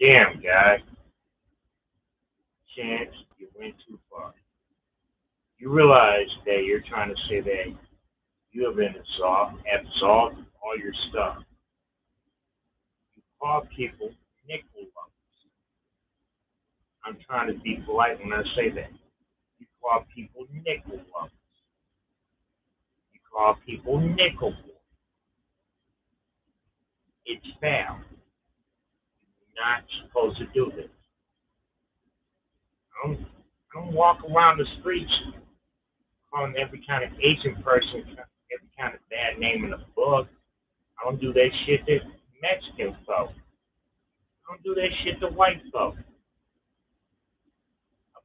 Damn, guy. Chance, you went too far. You realize that you're trying to say that you have been absolved of all your stuff. You call people nickel lovers. I'm trying to be polite when I say that. You call people nickel lovers. You call people nickel boys. It's foul. You're not supposed to do this. I don't walk around the streets calling every kind of Asian person every kind of bad name in the book. I don't do that shit to Mexican folk. I don't do that shit to white folk.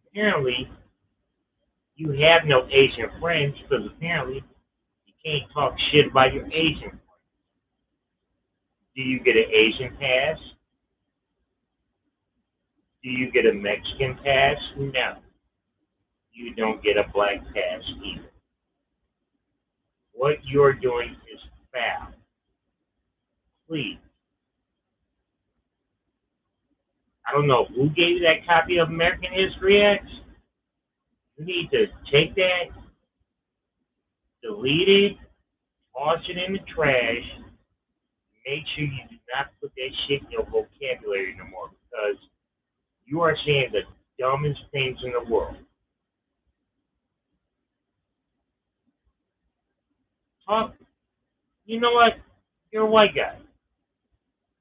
Apparently, you have no Asian friends because apparently you can't talk shit about your Asian friends. Do you get an Asian pass? Do you get a Mexican pass? No. You don't get a black pass either. What you're doing is foul. Please. I don't know who gave you that copy of American History X. You need to take that, delete it, toss it in the trash. Make sure you do not put that shit in your vocabulary no more because you are saying the dumbest things in the world. Talk, you know what? You're a white guy.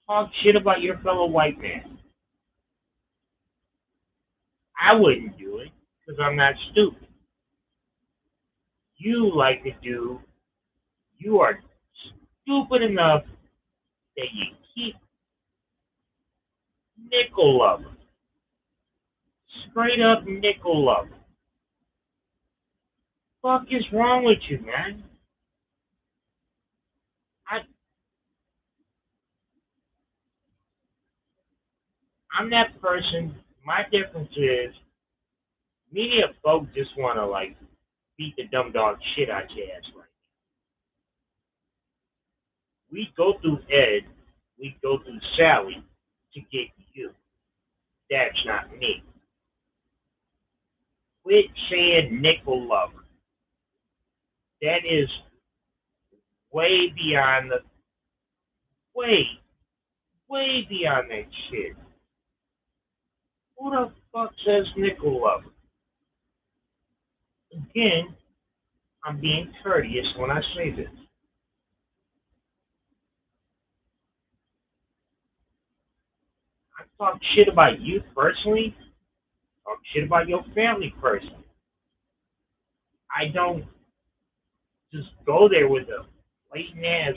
Talk shit about your fellow white man. I wouldn't do it because I'm not stupid. You like to do, you are stupid enough that you keep nickel loving. Straight up nickel loving. Fuck is wrong with you, man? I, I'm that person. My difference is, many of folks just want to like beat the dumb dog shit out your ass right. We go through Ed, we go through Sally to get you. That's not me. Quit saying nickel lover. That is way beyond the way, way beyond that shit. Who the fuck says nickel lover? Again, I'm being courteous when I say this. I talk shit about you personally, talk shit about your family personally. I don't just go there with a blatant ass,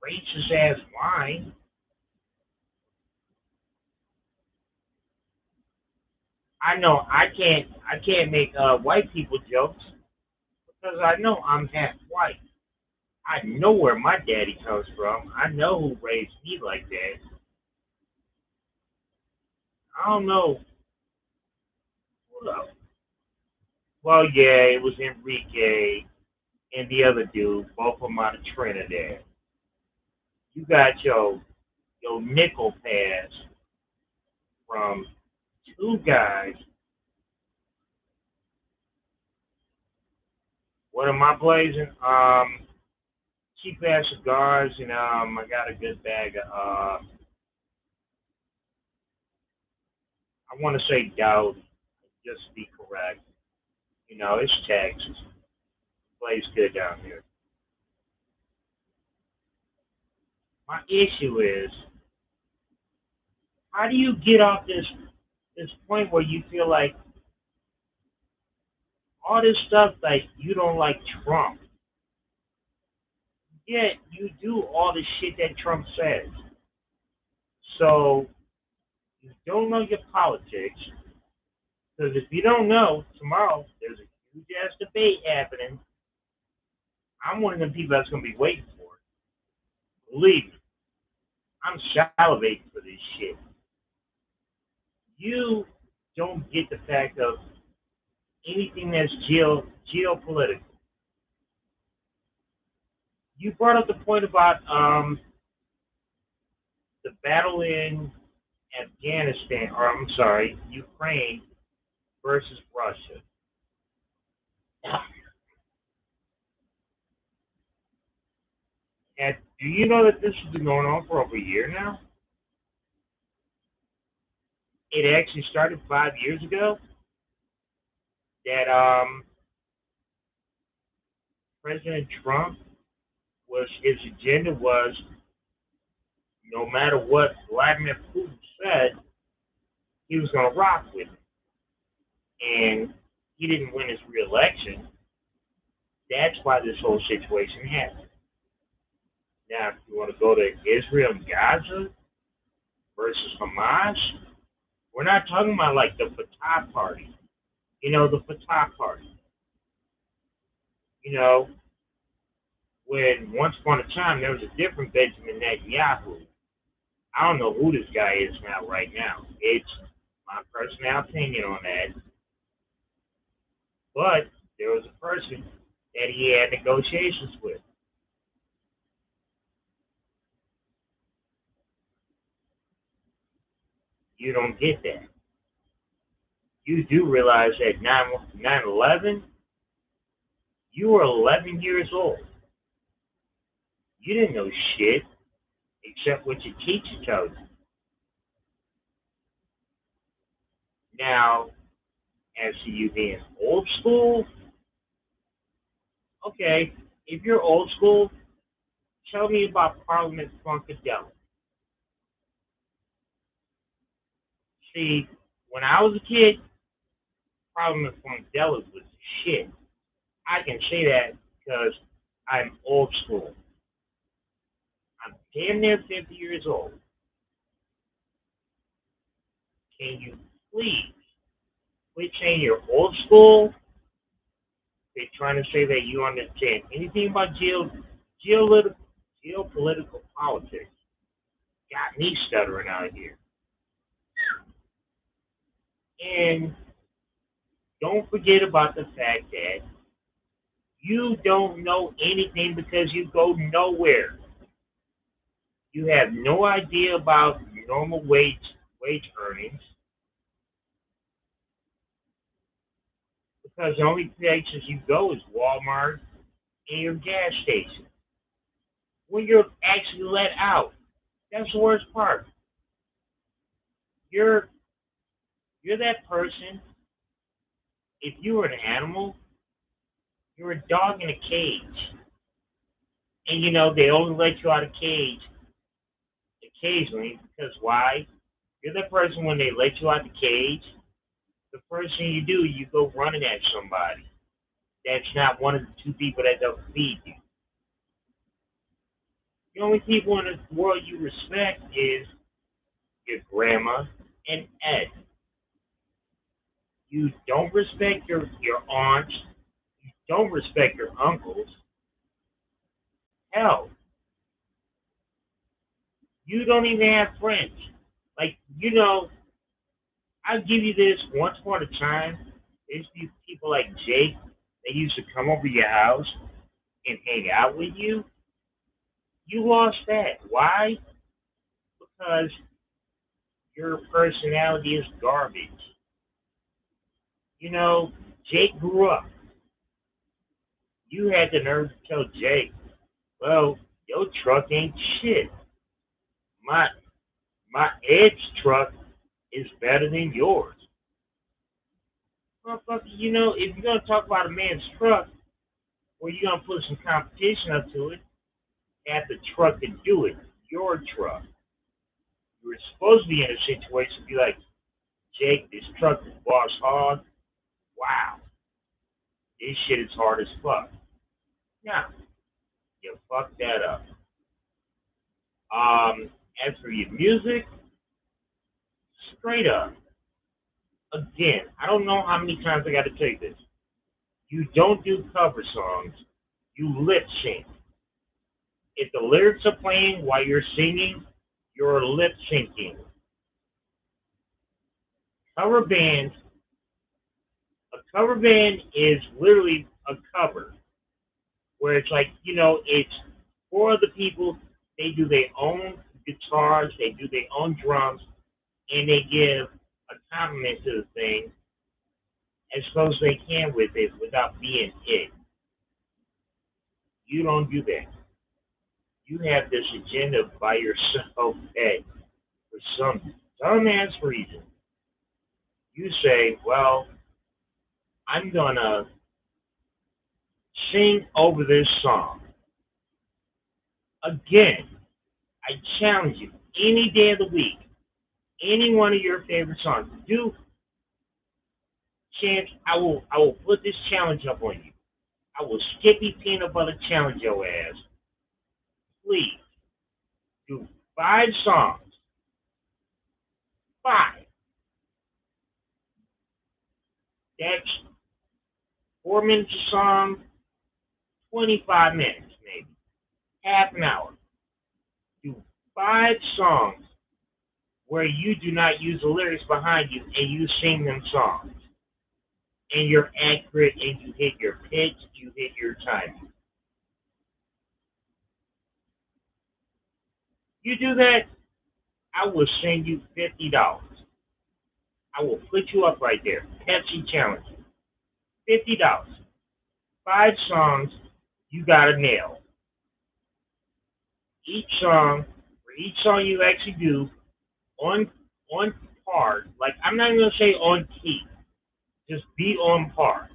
racist ass line. I know I can't make white people jokes because I know I'm half white. I know where my daddy comes from. I know who raised me like that. I don't know who else. Well, yeah, it was Enrique and the other dude, both of them out of Trinidad. You got your nickel pass from two guys. What am I blazing? Cheap ass cigars, and I got a good bag of I want to say Dowdy, just to be correct. It's Texas. Plays good down here. My issue is, how do you get off this point where you feel like all this stuff like you don't like Trump, yet you do all the shit that Trump says. So you don't know your politics because if you don't know, tomorrow there's a huge ass debate happening. I'm one of the people that's going to be waiting for it. Believe me, I'm salivating for this shit. You don't get the fact of anything that's geopolitical. You brought up the point about the battle in Afghanistan, or I'm sorry, Ukraine versus Russia. And do you know that this has been going on for over a year now? It actually started 5 years ago. That President Trump was his agenda was no matter what Vladimir Putin said, he was going to rock with it. And he didn't win his reelection. That's why this whole situation happened. Now, if you want to go to Israel and Gaza versus Hamas, we're not talking about like the Fatah party. You know, the Fatah party. You know, when once upon a time there was a different Benjamin Netanyahu. I don't know who this guy is now, right now. It's my personal opinion on that. But there was a person that he had negotiations with. You don't get that. You do realize that 9/11, you were 11 years old. You didn't know shit except what your teacher told you. Now, as to you being old school, okay, if you're old school, tell me about Parliament Funkadelic. See, when I was a kid, Parliament Funkadelic was shit. I can say that because I'm old school. I'm damn near 50 years old. Can you please quit saying you're old school? They're trying to say that you understand anything about geopolitical, geopolitical politics. Got me stuttering out here. And don't forget about the fact that you don't know anything because you go nowhere. You have no idea about normal wage earnings because the only places you go is Walmart and your gas station. When you're actually let out, that's the worst part. You're you're that person. If you were an animal, you're a dog in a cage, and you know they only let you out of cage occasionally because why? You're the person when they let you out the cage. The first thing you do, you go running at somebody. That's not one of the two people that don't feed you. The only people in the world you respect is your grandma and Ed. You don't respect your aunts. You don't respect your uncles. Hell, you don't even have friends. Like, you know, I'll give you this once upon a time. There's these people like Jake that used to come over your house and hang out with you. You lost that. Why? Because your personality is garbage. You know, Jake grew up. You had the nerve to tell Jake, well, your truck ain't shit. My my Ed's truck is better than yours. Motherfucker, you know, if you're gonna talk about a man's truck, well you're gonna put some competition up to it, have the truck to do it. Your truck. You were supposed to be in a situation to be like, Jake, this truck is boss hog. Wow, this shit is hard as fuck. Now, you fucked that up. As for your music, straight up. Again, I don't know how many times I got to tell you this. You don't do cover songs. You lip sync. If the lyrics are playing while you're singing, you're lip syncing. Cover band, a cover band is literally a cover where it's like, you know, it's for the people. They do their own guitars, they do their own drums, and they give a compliment to the thing as close as they can with it without being it. You don't do that. You have this agenda by yourself that for some dumbass reason, you say, well, I'm going to sing over this song. Again, I challenge you, any day of the week, any one of your favorite songs, do, chance, I will put this challenge up on you. I will Skippy peanut butter challenge your ass. Please, do 5 songs. 5. That's 4 minutes a song, 25 minutes maybe, half an hour. Do 5 songs where you do not use the lyrics behind you and you sing them songs. And you're accurate and you hit your pitch, you hit your timing. You do that, I will send you $50. I will put you up right there. Pepsi challenge. $50. 5 songs you gotta nail. For each song you actually do on par. Like I'm not even gonna say on key. Just be on par.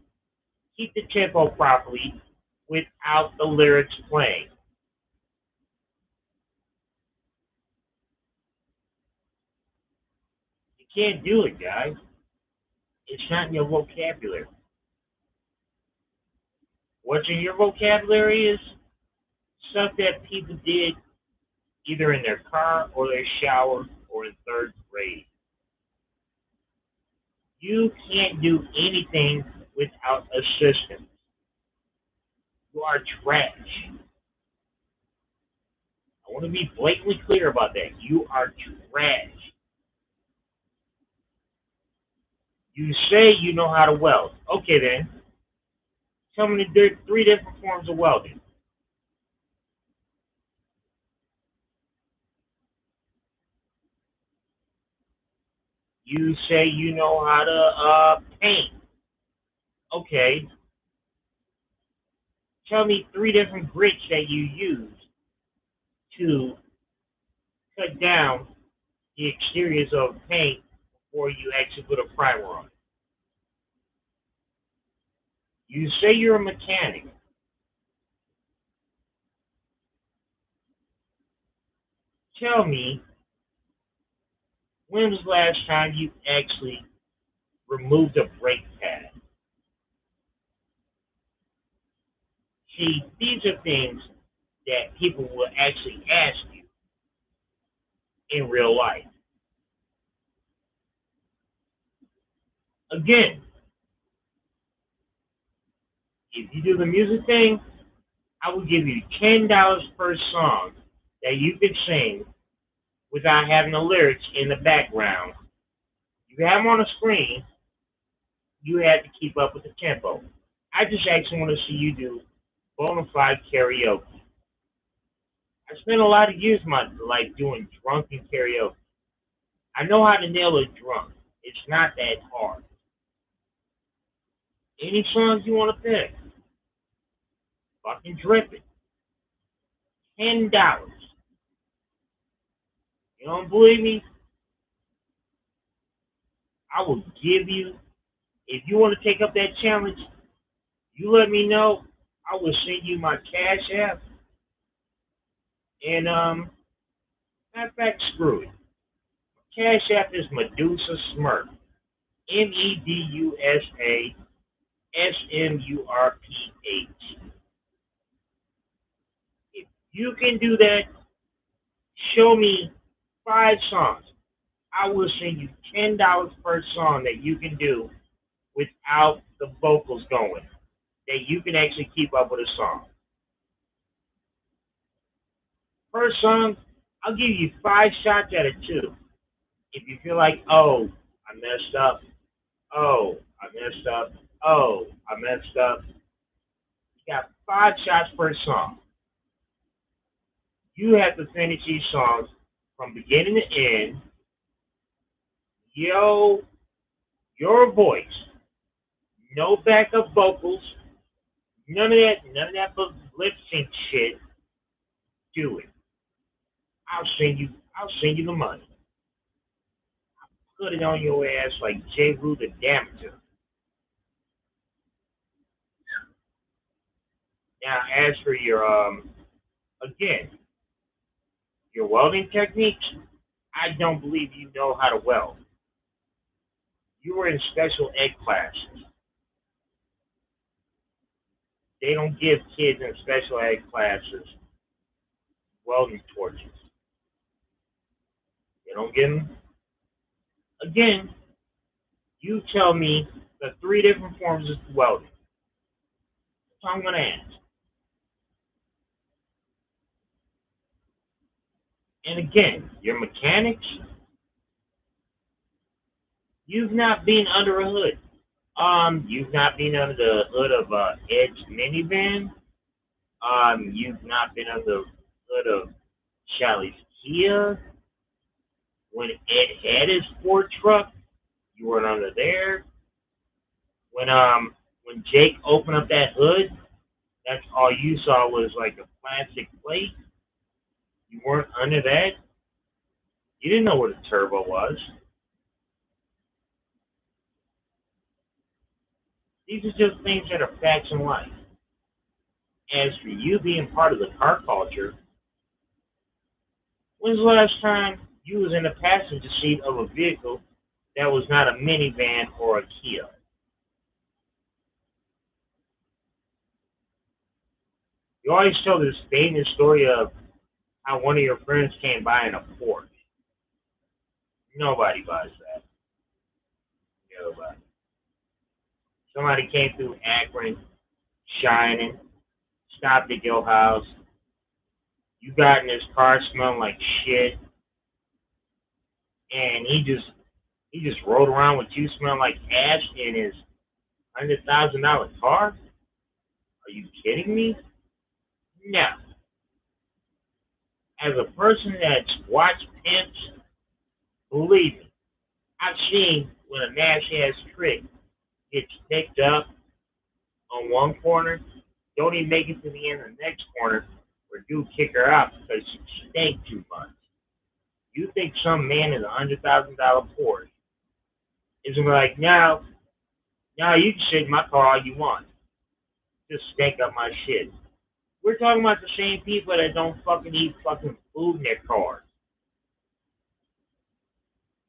Keep the tempo properly without the lyrics playing. You can't do it, guys. It's not in your vocabulary. What's in your vocabulary is stuff that people did either in their car or their shower or in third grade. You can't do anything without assistance. You are trash. I want to be blatantly clear about that. You are trash. You say you know how to weld. Okay, then. Tell me the 3 different forms of welding. You say you know how to paint. Okay. Tell me 3 different grits that you use to cut down the exteriors of paint before you actually put a primer on it. You say you're a mechanic. Tell me when was the last time you actually removed a brake pad? See, these are things that people will actually ask you in real life. Again, if you do the music thing, I will give you $10 per song that you can sing without having the lyrics in the background. You have them on the screen, you have to keep up with the tempo. I just actually want to see you do bona fide karaoke. I spent a lot of years of my life doing drunken karaoke. I know how to nail a drunk. It's not that hard. Any songs you want to pick, fucking drip it. $10. You don't believe me? I will give you. If you want to take up that challenge, you let me know. I will send you my cash app. And matter of fact, screw it. Cash app is Medusa Smurf. MEDUSA SMURPH. If you can do that, show me 5 songs. I will send you $10 per song that you can do without the vocals going. That you can actually keep up with a song. Per song, I'll give you 5 shots out of 2. If you feel like, oh, I messed up. Oh, I messed up. Oh, I messed up. You got 5 shots per song. You have to finish these songs from beginning to end Yo, your voice, no backup vocals, none of that lip sync shit. Do it. I'll send you the money. Put it on your ass like J. Rue the Damager. Now, as for your again, your welding techniques, I don't believe you know how to weld. You were in special ed classes. They don't give kids in special ed classes welding torches. They don't give them. Again, you tell me the three different forms of welding. That's all I'm going to ask. And again, your mechanics, you've not been under a hood. You've not been under the hood of Ed's minivan. You've not been under the hood of Charlie's Kia. When Ed had his Ford truck, you weren't under there. When Jake opened up that hood, that's all you saw was like a plastic plate. You weren't under that. You didn't know what a turbo was. These are just things that are facts in life. As for you being part of the car culture, when's the last time you was in the passenger seat of a vehicle that was not a minivan or a Kia? You always tell this famous story of how one of your friends came by in a Porsche. Nobody buys that. Nobody. Somebody came through Akron, shining, stopped at your house. You got in his car smelling like shit, and he just rode around with you smelling like ash in his $100,000 car. Are you kidding me? No. As a person that's watched pimps, believe me, I've seen when a nasty ass trick gets picked up on one corner, don't even make it to the end of the next corner, where dude kick her out because she stank too much. You think some man in $100,000 Porsche is gonna be like, no, you can sit in my car all you want, just stank up my shit. We're talking about the same people that don't fucking eat fucking food in their cars,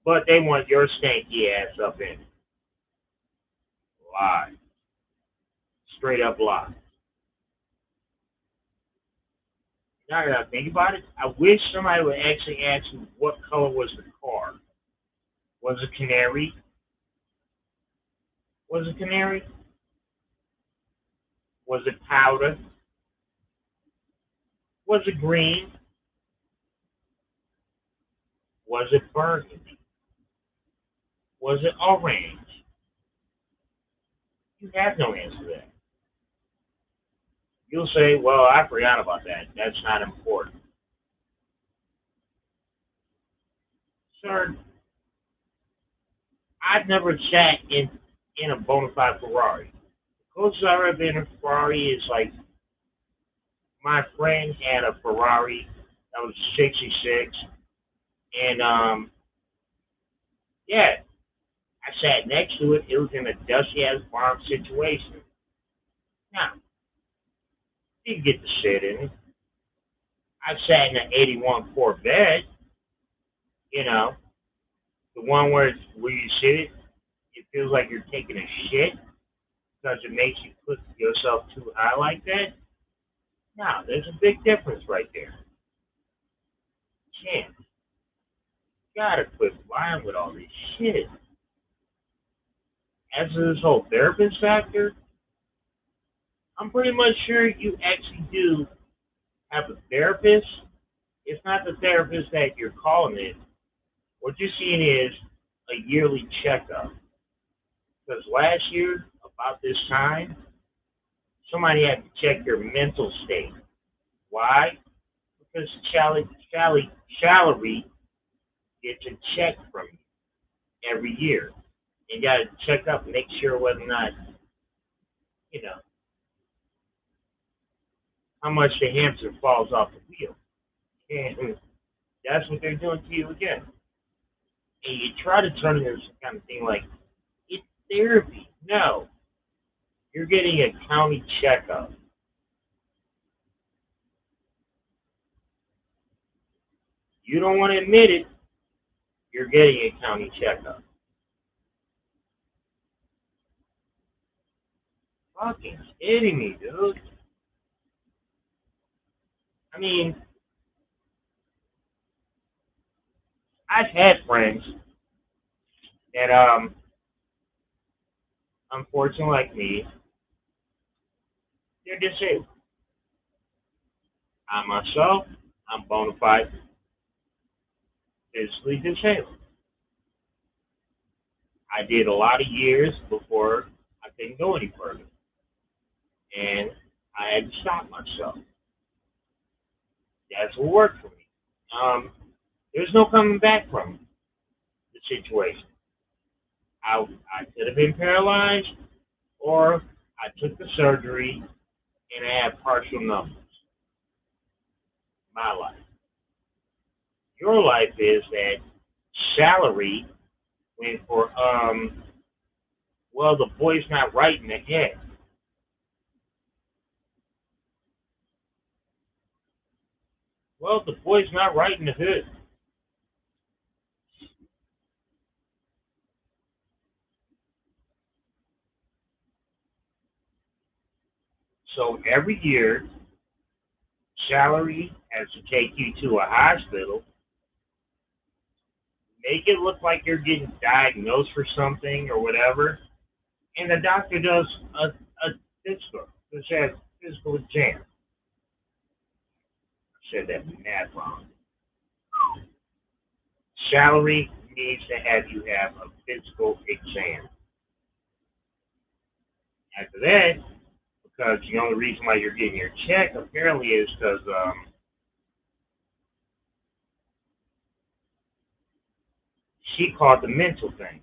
but they want your stanky ass up in it. Lie, straight up lie. Now that I think about it, I wish somebody would actually ask me what color was the car. Was it canary? Was it canary? Was it powder? Was it green? Was it burgundy? Was it orange? You have no answer to that. You'll say, well, I forgot about that. That's not important. Sir, I've never sat in a bona fide Ferrari. The closest I've ever been in a Ferrari is like my friend had a Ferrari that was 66, and yeah, I sat next to it. It was in a dusty ass farm situation. Now, you get to sit in it. I sat in an '81 Corvette. You know, the one where you sit, it feels like you're taking a shit because it makes you put yourself too high like that. Now, there's a big difference right there. Champ, you gotta quit lying with all this shit. As to this whole therapist factor, I'm pretty much sure you actually do have a therapist. It's not the therapist that you're calling it. What you're seeing is a yearly checkup. Because last year, about this time, somebody had to check your mental state. Why? Because salary gets a check from you. every year. You got to check up, make sure whether or not, you know, how much the hamster falls off the wheel. And that's what they're doing to you again. And you try to turn this kind of thing like it's therapy. No, you're getting a county checkup. You don't want to admit it. You're getting a county checkup. Fucking kidding me, dude. I mean, I've had friends that, unfortunately, like me, they're disabled. I myself, I'm bona fide physically disabled. I did a lot of years before I couldn't go any further, and I had to stop myself. That's what worked for me. There's no coming back from the situation. I could have been paralyzed, or I took the surgery and I have partial numbness. My life. Your life is that salary went for well, the boy's not right in the head. Well, the boy's not right in the hood. So every year, salary has to take you to a hospital, make it look like you're getting diagnosed for something or whatever, and the doctor does a physical, which has physical exam. I said that math wrong. Salary needs to have you have a physical exam. After that, because the only reason why you're getting your check apparently is because she called the mental thing.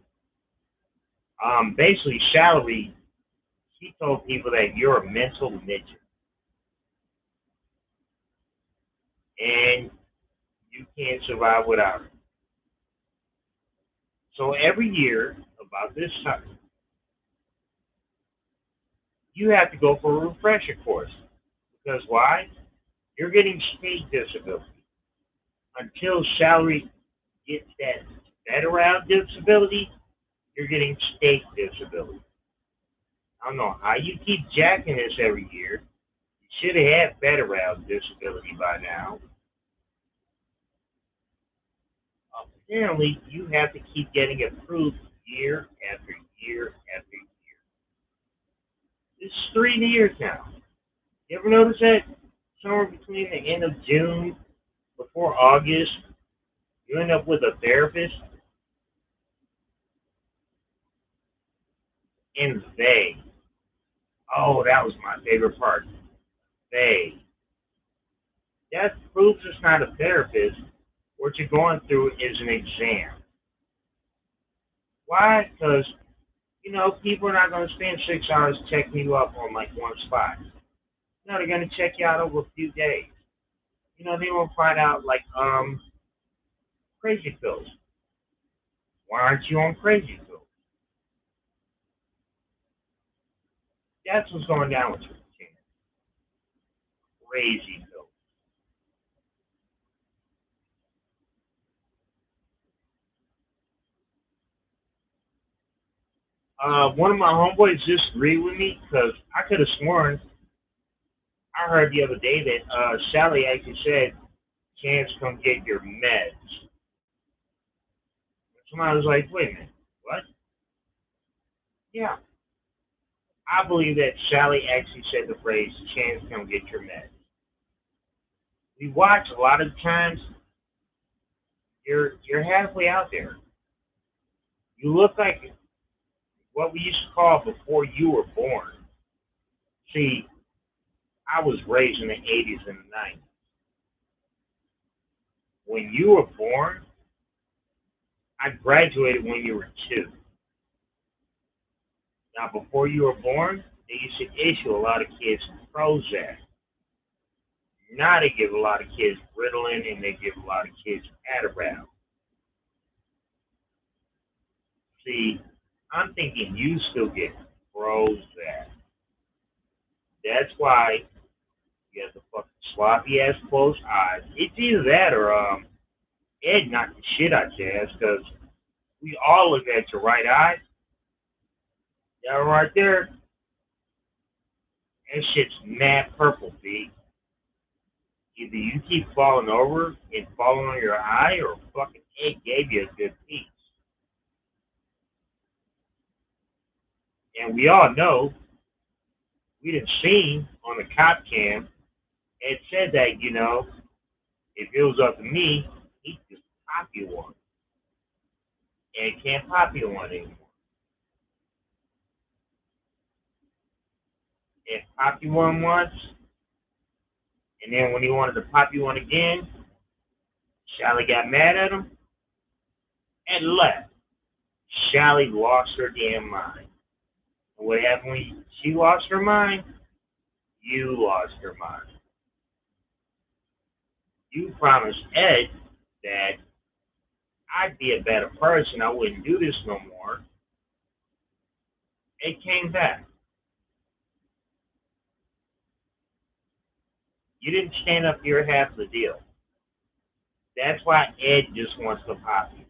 Basically, salary. She told people that you're a mental midget and you can't survive without it. So every year, about this time, you have to go for a refresher course. Because why? You're getting state disability. Until salary gets that better out disability, you're getting state disability. I don't know how you keep jacking this every year. You should have had better out disability by now. Apparently, you have to keep getting approved year after year after year. This is 3 years now. You ever notice that? Somewhere between the end of June before August, you end up with a therapist, and they. Oh, that was my favorite part. They. That proves it's not a therapist. What you're going through is an exam. Why? Because, people are not going to spend 6 hours checking you up on like one spot. No, they're going to check you out over a few days. They will find out like crazy pills. Why aren't you on crazy pills? That's what's going down with you. Crazy pills. One of my homeboys disagreed with me because I could have sworn I heard the other day that Sally actually said, "Chance, come get your meds." Somebody was like, "Wait a minute, what?" Yeah, I believe that Sally actually said the phrase, "Chance, come get your meds." We watch a lot of times. You're halfway out there. You look like what we used to call before you were born. See, I was raised in the 80s and the 90s. When you were born, I graduated when you were 2. Now, before you were born, they used to issue a lot of kids Prozac. Now they give a lot of kids Ritalin and they give a lot of kids Adderall. See, I'm thinking you still get Prozac. That's why you have the fucking sloppy ass closed eyes. It's either that or Ed knocked the shit out your ass because we all look at your right eye. That right there, that shit's mad purple, B. Either you keep falling over and falling on your eye or fucking Ed gave you a good piece. And we all know, we done seen on the cop cam, Ed said that, if it was up to me, he'd just pop you one. And can't pop you one anymore. And pop you one once, and then when he wanted to pop you one again, Sally got mad at him and left. Sally lost her damn mind. And what happened when she lost her mind? You lost your mind. You promised Ed that I'd be a better person. I wouldn't do this no more. It came back. You didn't stand up your half of the deal. That's why Ed just wants to pop you.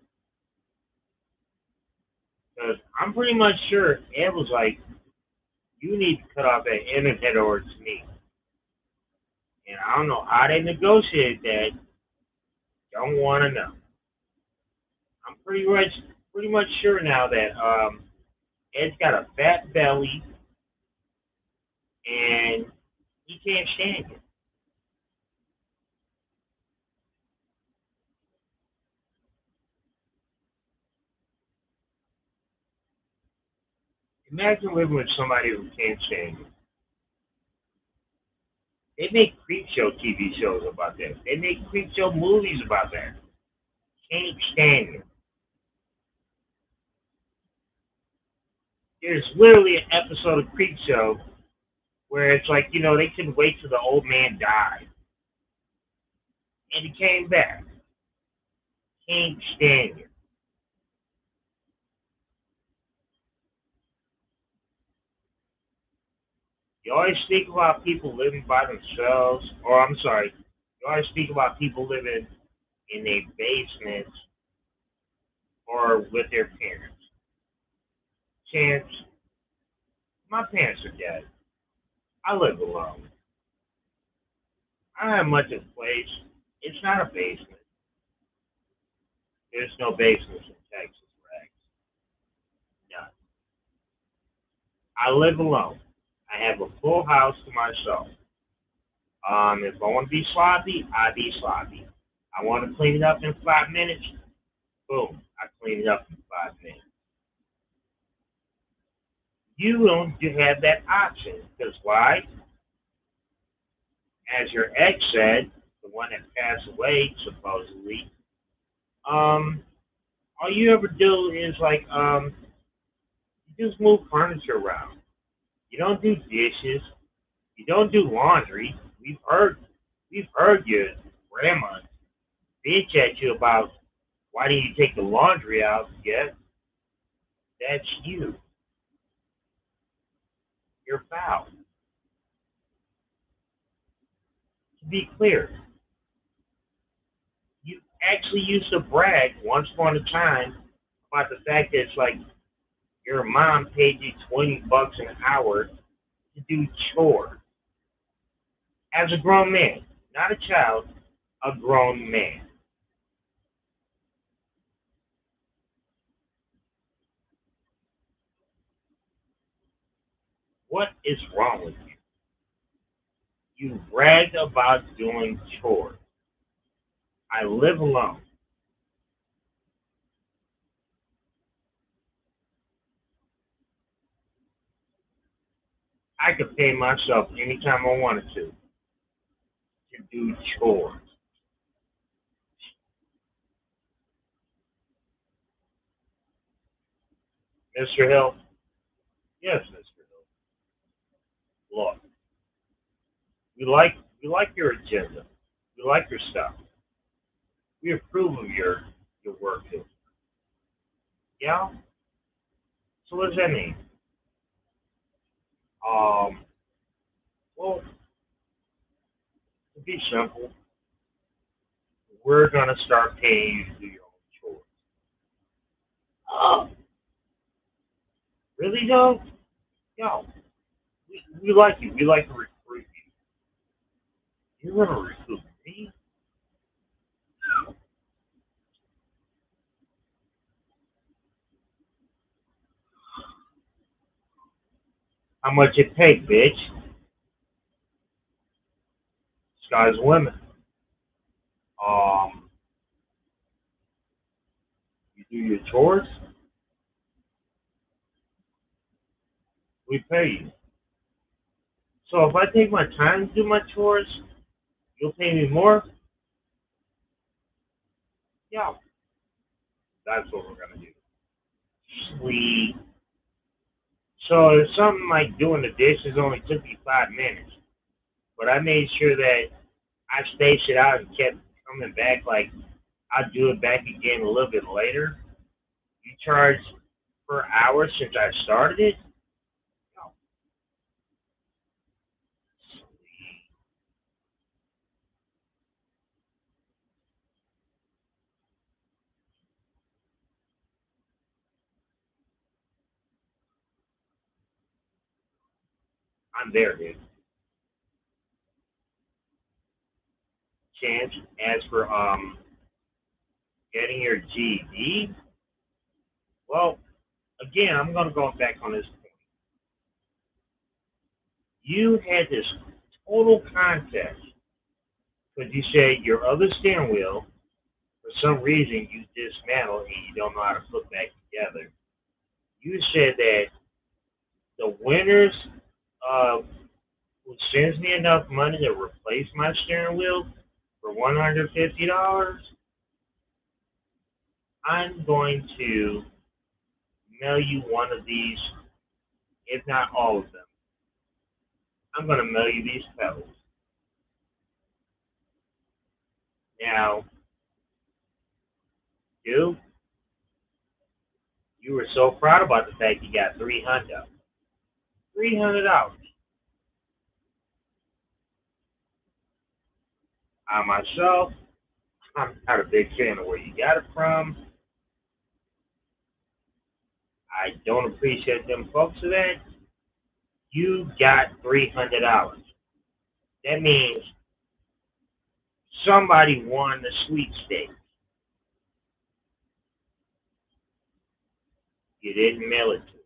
Because I'm pretty much sure Ed was like, you need to cut off that internet or it's me. And I don't know how they negotiated that. Don't want to know. I'm pretty much sure now that Ed's got a fat belly and he can't stand it. Imagine living with somebody who can't stand you. They make creep show TV shows about that. They make creep show movies about that. Can't stand you. There's literally an episode of Creep Show where it's like, they couldn't wait till the old man died. And he came back. Can't stand you. You always speak about people living by themselves, or I'm sorry, you always speak about people living in their basements or with their parents. Chance, my parents are dead. I live alone. I don't have much of a place. It's not a basement. There's no basements in Texas, Rex. None. I live alone. I have a full house to myself. If I want to be sloppy, I be sloppy. I want to clean it up in 5 minutes. Boom, I clean it up in 5 minutes. You don't have that option because why? As your ex said, the one that passed away supposedly, all you ever do is like you just move furniture around. You don't do dishes. You don't do laundry. We've heard your grandma bitch at you about why didn't you take the laundry out yet? That's you. You're foul. To be clear, you actually used to brag once upon a time about the fact that it's like your mom paid you $20 an hour to do chores as a grown man, not a child, a grown man. What is wrong with you? You bragged about doing chores. I live alone. I could pay myself anytime I wanted to do chores. Mr. Hill? Yes, Mr. Hill. Look, we like we like your agenda. We like your stuff. We approve of your work. Yeah. So what does that mean? Um. Well, to be simple, we're gonna start paying you to do your own chores. Oh, really though? No. We like you. We like to recruit you. You're gonna recruit me? How much it take, bitch? Sky's the limit. Um. You do your chores, we pay you. So if I take my time to do my chores, you'll pay me more? Yeah, that's what we're gonna do. Sweet. So if something like doing the dishes only took me 5 minutes, but I made sure that I spaced it out and kept coming back, like I'll do it back again a little bit later. You charge per hour since I started it? No. I'm there, dude. Chance, as for getting your GED, well, again, I'm gonna go back on this. You had this total contest because you said your other steering wheel, for some reason, you dismantled and you don't know how to put back together. You said that the winners who sends me enough money to replace my steering wheel for $150, I'm going to mail you one of these, if not all of them. I'm going to mail you these pedals. Now, you, you were so proud about the fact you got 300. $300. I myself, I'm not a big fan of where you got it from. I don't appreciate them folks for that. You got $300. That means somebody won the sweepstakes. You didn't mail it to them.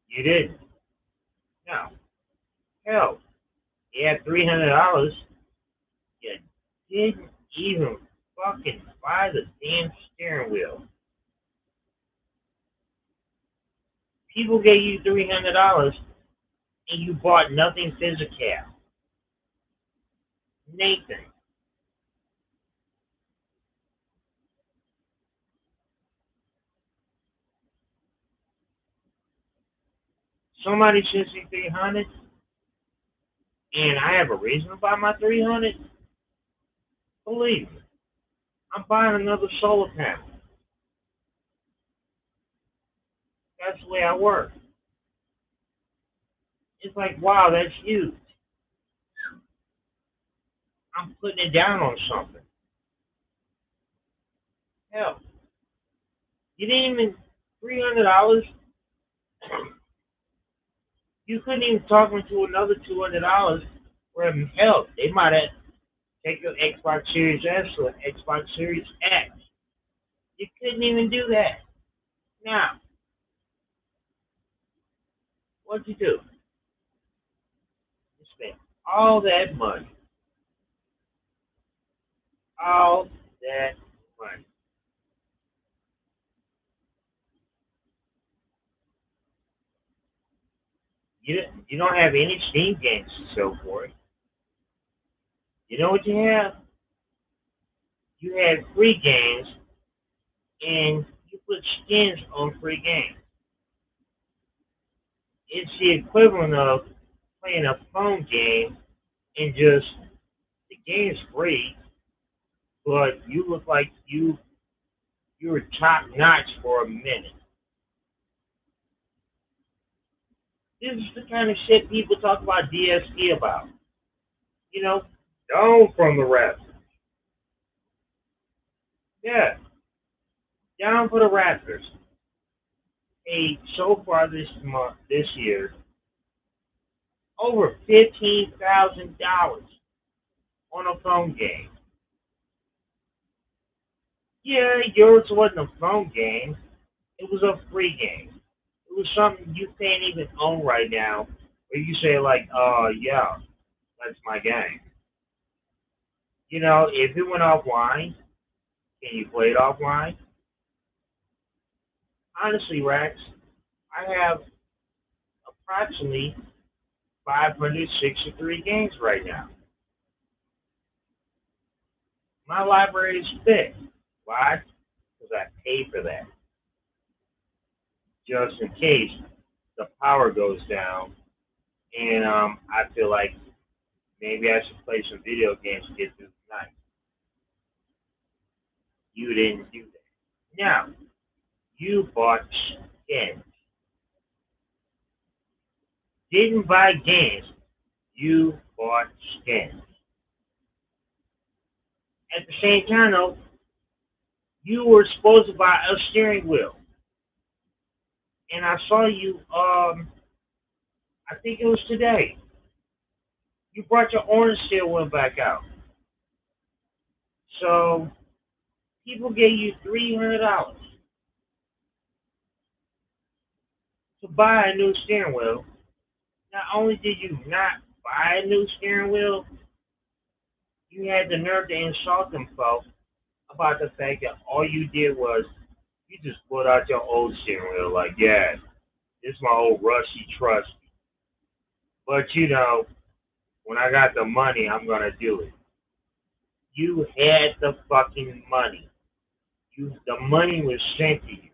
You didn't. No. Hell, you had $300. You didn't even fucking buy the damn steering wheel. People gave you $300 and you bought nothing physical. Nathan, somebody sends me 300 and I have a reason to buy my 300. Believe me, I'm buying another solar panel. That's the way I work. It's like, wow, that's huge. I'm putting it down on something. Hell, you didn't even $300. You couldn't even talk me to another $200. Where hell, they might have taken an Xbox Series S or an Xbox Series X. You couldn't even do that. Now, what'd you do? You spent all that money, all that money. You don't have any Steam games to sell for it. You know what you have? You had free games, and You put skins on free games. It's the equivalent of playing a phone game and just the game's free, but you look like you were top notch for a minute. This is the kind of shit people talk about DSP about. You know, down from the Raptors. Yeah, down for the Raptors. Paid so far this year, over $15,000 on a phone game. Yeah, yours wasn't a phone game. It was a free game. It was something you can't even own right now. Where you say like, yeah, that's my game. You know, if it went offline, can you play it offline? Honestly, Rex, I have approximately 563 games right now. My library is thick. Why? Because I pay for that. Just in case the power goes down and I feel like maybe I should play some video games to get through the night. You didn't do that. Now, you bought skins. Didn't buy games. You bought skins. At the same time, though, you were supposed to buy a steering wheel. And I saw you, I think it was today. You brought your orange steering wheel back out. So people gave you $300 to buy a new steering wheel. Not only did you not buy a new steering wheel, you had the nerve to insult them folks about the fact that all you did was you just pulled out your old steering wheel like, yeah, this is my old rusty trust. But you know, when I got the money, I'm gonna do it. You had the fucking money. The money was sent to you.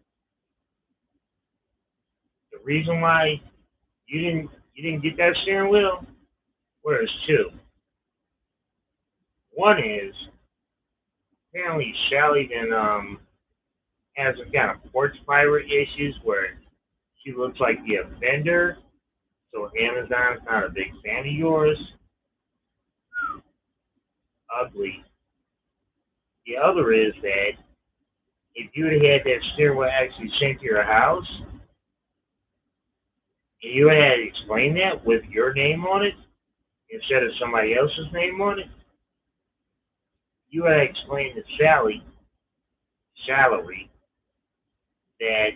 The reason why you didn't get that steering wheel, well, there's two. One is apparently Shelly then has some kind of porch pirate issues where she looks like the offender. So Amazon's not a big fan of yours. Ugly. The other is that if you'd have had that steering wheel actually sent to your house, and you had explained that with your name on it instead of somebody else's name on it, you had explained to Salary, that,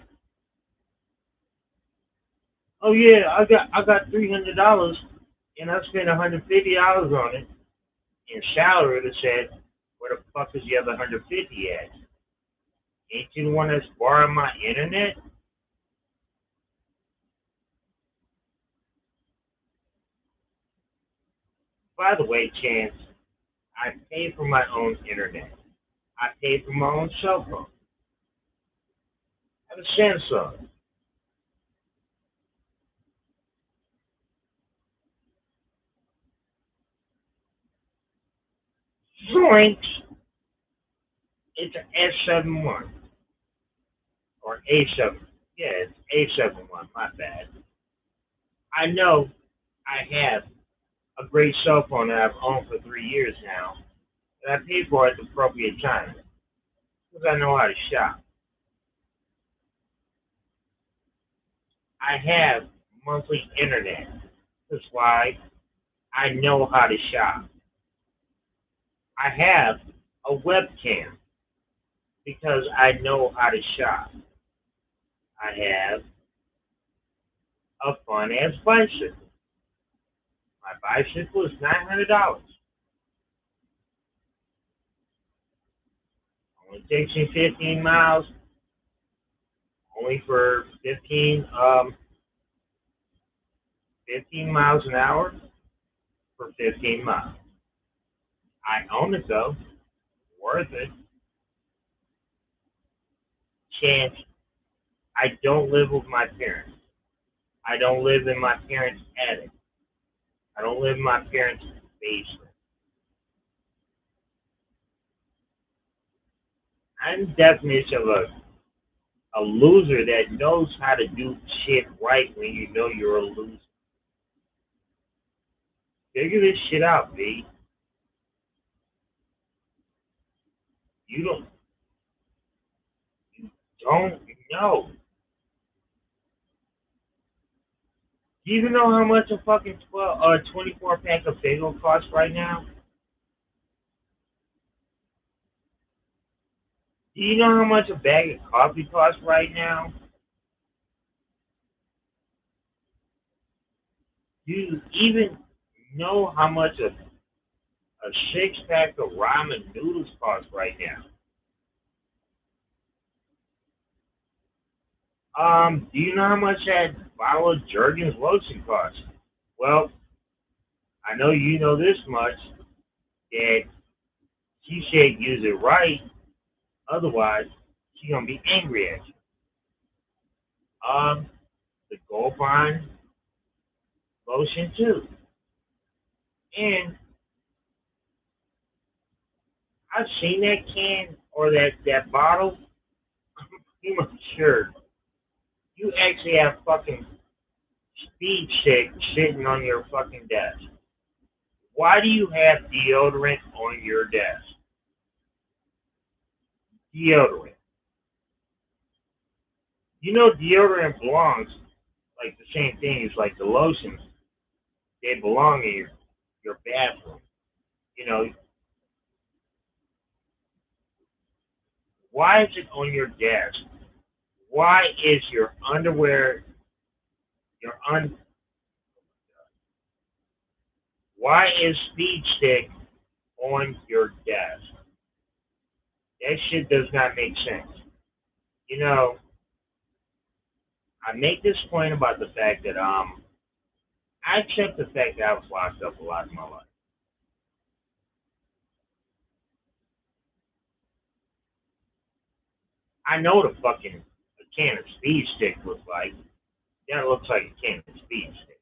oh yeah, I got $300 and I spent $150 on it, and Salary would have said, where the fuck is the other 150 at? Ain't you the one that's borrowing my internet? By the way, Chance, I pay for my own internet. I pay for my own cell phone. I have a Samsung. Zoinks! It's an S71 or A7. Yeah, it's A71. My bad. I know I have a great cell phone that I've owned for 3 years now, and I pay for it at the appropriate time because I know how to shop. I have monthly internet. That's why I know how to shop. I have a webcam because I know how to shop. I have a fun ass bicycle. My bicycle is $900. Only takes me 15 miles, only for 15 miles an hour for 15 miles. I own it though, worth it. Chance, I don't live with my parents. I don't live in my parents' attic. I don't live in my parents' basement. I'm the definition of a loser that knows how to do shit right when you know you're a loser. Figure this shit out, B. You don't know. Do you even know how much a fucking 24 pack of bagel costs right now? Do you know how much a bag of coffee costs right now? Do you even know how much a six pack of ramen noodles costs right now? Do you know how much that bottle of Jergens lotion costs? Well, I know you know this much that she said use it right, otherwise she's gonna be angry at you. Um, the Gold Bond lotion too. And I've seen that can or that bottle. I'm pretty much sure you actually have fucking speed stick sitting on your fucking desk. Why do you have deodorant on your desk? Deodorant. You know deodorant belongs like the same thing as like the lotions. They belong in your bathroom. You know, why is it on your desk? Why is your underwear your un why is speed stick on your desk? That shit does not make sense. You know, I make this point about the fact that I accept the fact that I was locked up a lot in my life. I know the fucking a can of speed stick looks like. Yeah, it looks like a can of speed stick.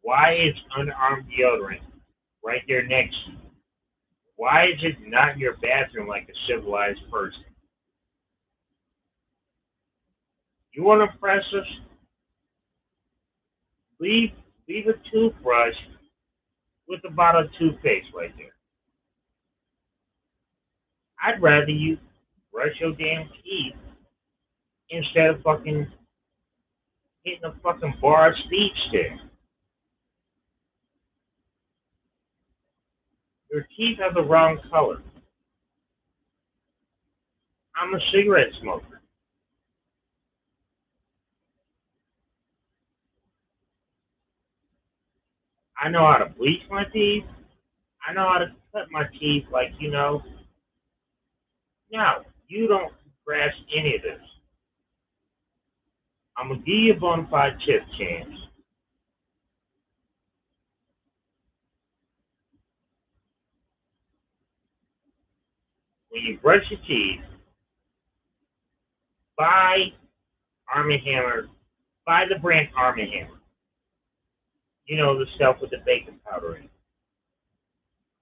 Why is unarmed deodorant right there next to you? Why is it not in your bathroom like a civilized person? You want to impress us? Leave leave a toothbrush with a bottle of toothpaste right there. I'd rather you brush your damn teeth instead of fucking hitting a fucking bar of speed stick. Your teeth are the wrong color. I'm a cigarette smoker. I know how to bleach my teeth. I know how to cut my teeth like, you know. No, you don't grasp any of this. I'm going to give you a bona fide tip, Chance. When you brush your teeth, buy Arm& and Hammer, buy the brand Arm& and Hammer. You know, the stuff with the baking powder in it.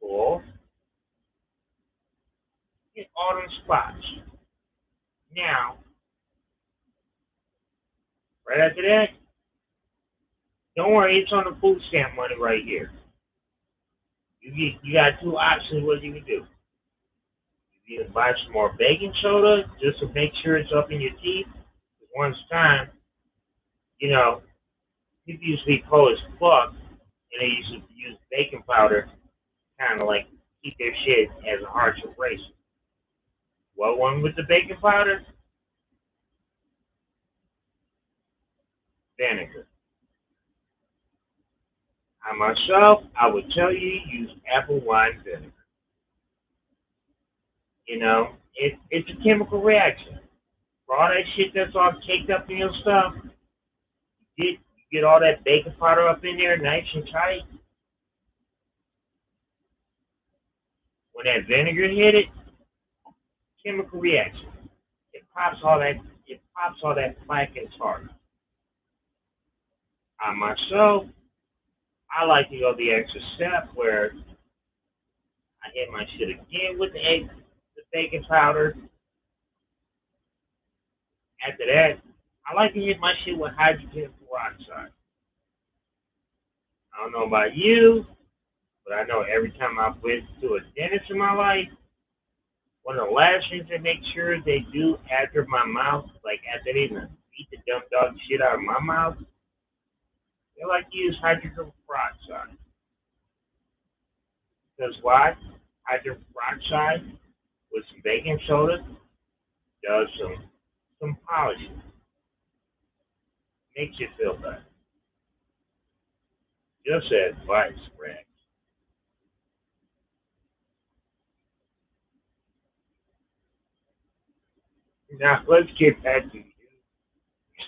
Cool. Get all them spots. Now, right after that, don't worry, it's on the food stamp money right here. You got two options what you can do. You can buy some more baking soda just to make sure it's up in your teeth. Because once time, you know, people usually pull as fuck, and they used to use baking powder, kind of like keep their shit as a harsh abrasive. What one with the baking powder? Vinegar. I myself, I would tell you use apple wine vinegar. You know, it's a chemical reaction. For all that shit that's all caked up in your stuff, you get all that baking powder up in there nice and tight. When that vinegar hit it, chemical reaction. It pops all that it pops all that plaque and tartar. I myself, I like to go the extra step where I hit my shit again with the baking powder. After that, I like to hit my shit with hydrogen peroxide. I don't know about you, but I know every time I've went to a dentist in my life, one of the last things they make sure they do after my mouth, like after they even beat the dumb dog shit out of my mouth, they like to use hydrogen peroxide. Because why? Hydrogen peroxide with some baking soda does some polishing. Makes you feel better. Just advice, Rex. Now let's get back to you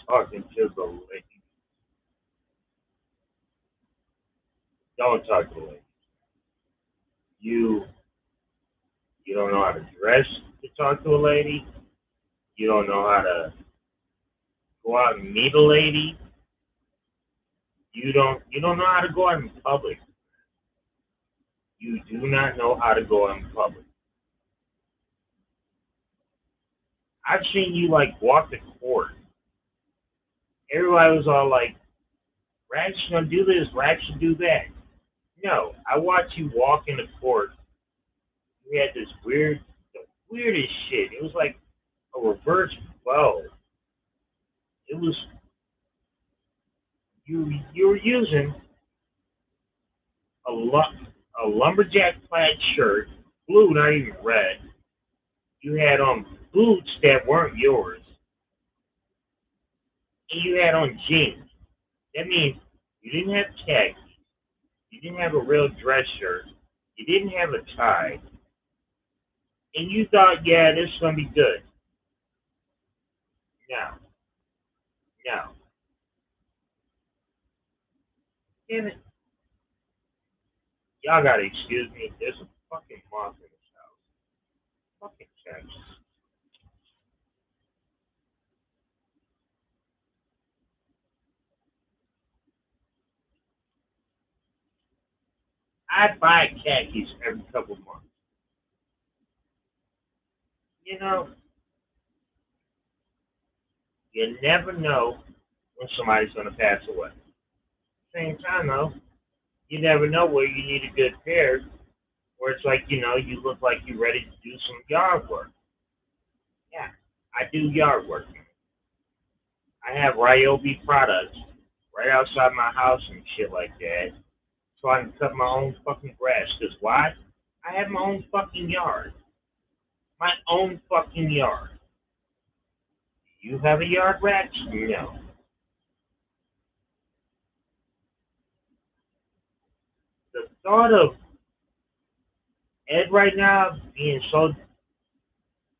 talking to the lady. Don't talk to the lady. You you don't know how to dress to talk to a lady. You don't know how to go out and meet a lady. You don't know how to go out in public. You do not know how to go out in public. I've seen you like walk the court. Everybody was all like, Rax gonna do this, Rax should do that. No, I watched you walk in the court. You had this the weirdest shit. It was like a reverse bow. It was you were using a a lumberjack plaid shirt, blue, not even red. You had on boots that weren't yours, and you had on jeans. That means you didn't have khakis. You didn't have a real dress shirt. You didn't have a tie, and you thought, yeah, this is gonna be good. No, no. Damn it, y'all gotta excuse me. There's a fucking moth in this house. Fucking Texas. I buy khakis every couple months. You know, you never know when somebody's gonna pass away. Same time though, you never know where you need a good pair, where it's like, you look like you're ready to do some yard work. Yeah, I do yard work. I have Ryobi products right outside my house and shit like that, so I can cut my own fucking grass. Cause why? I have my own fucking yard. My own fucking yard. You have a yard, Rex? No. The thought of Ed right now being so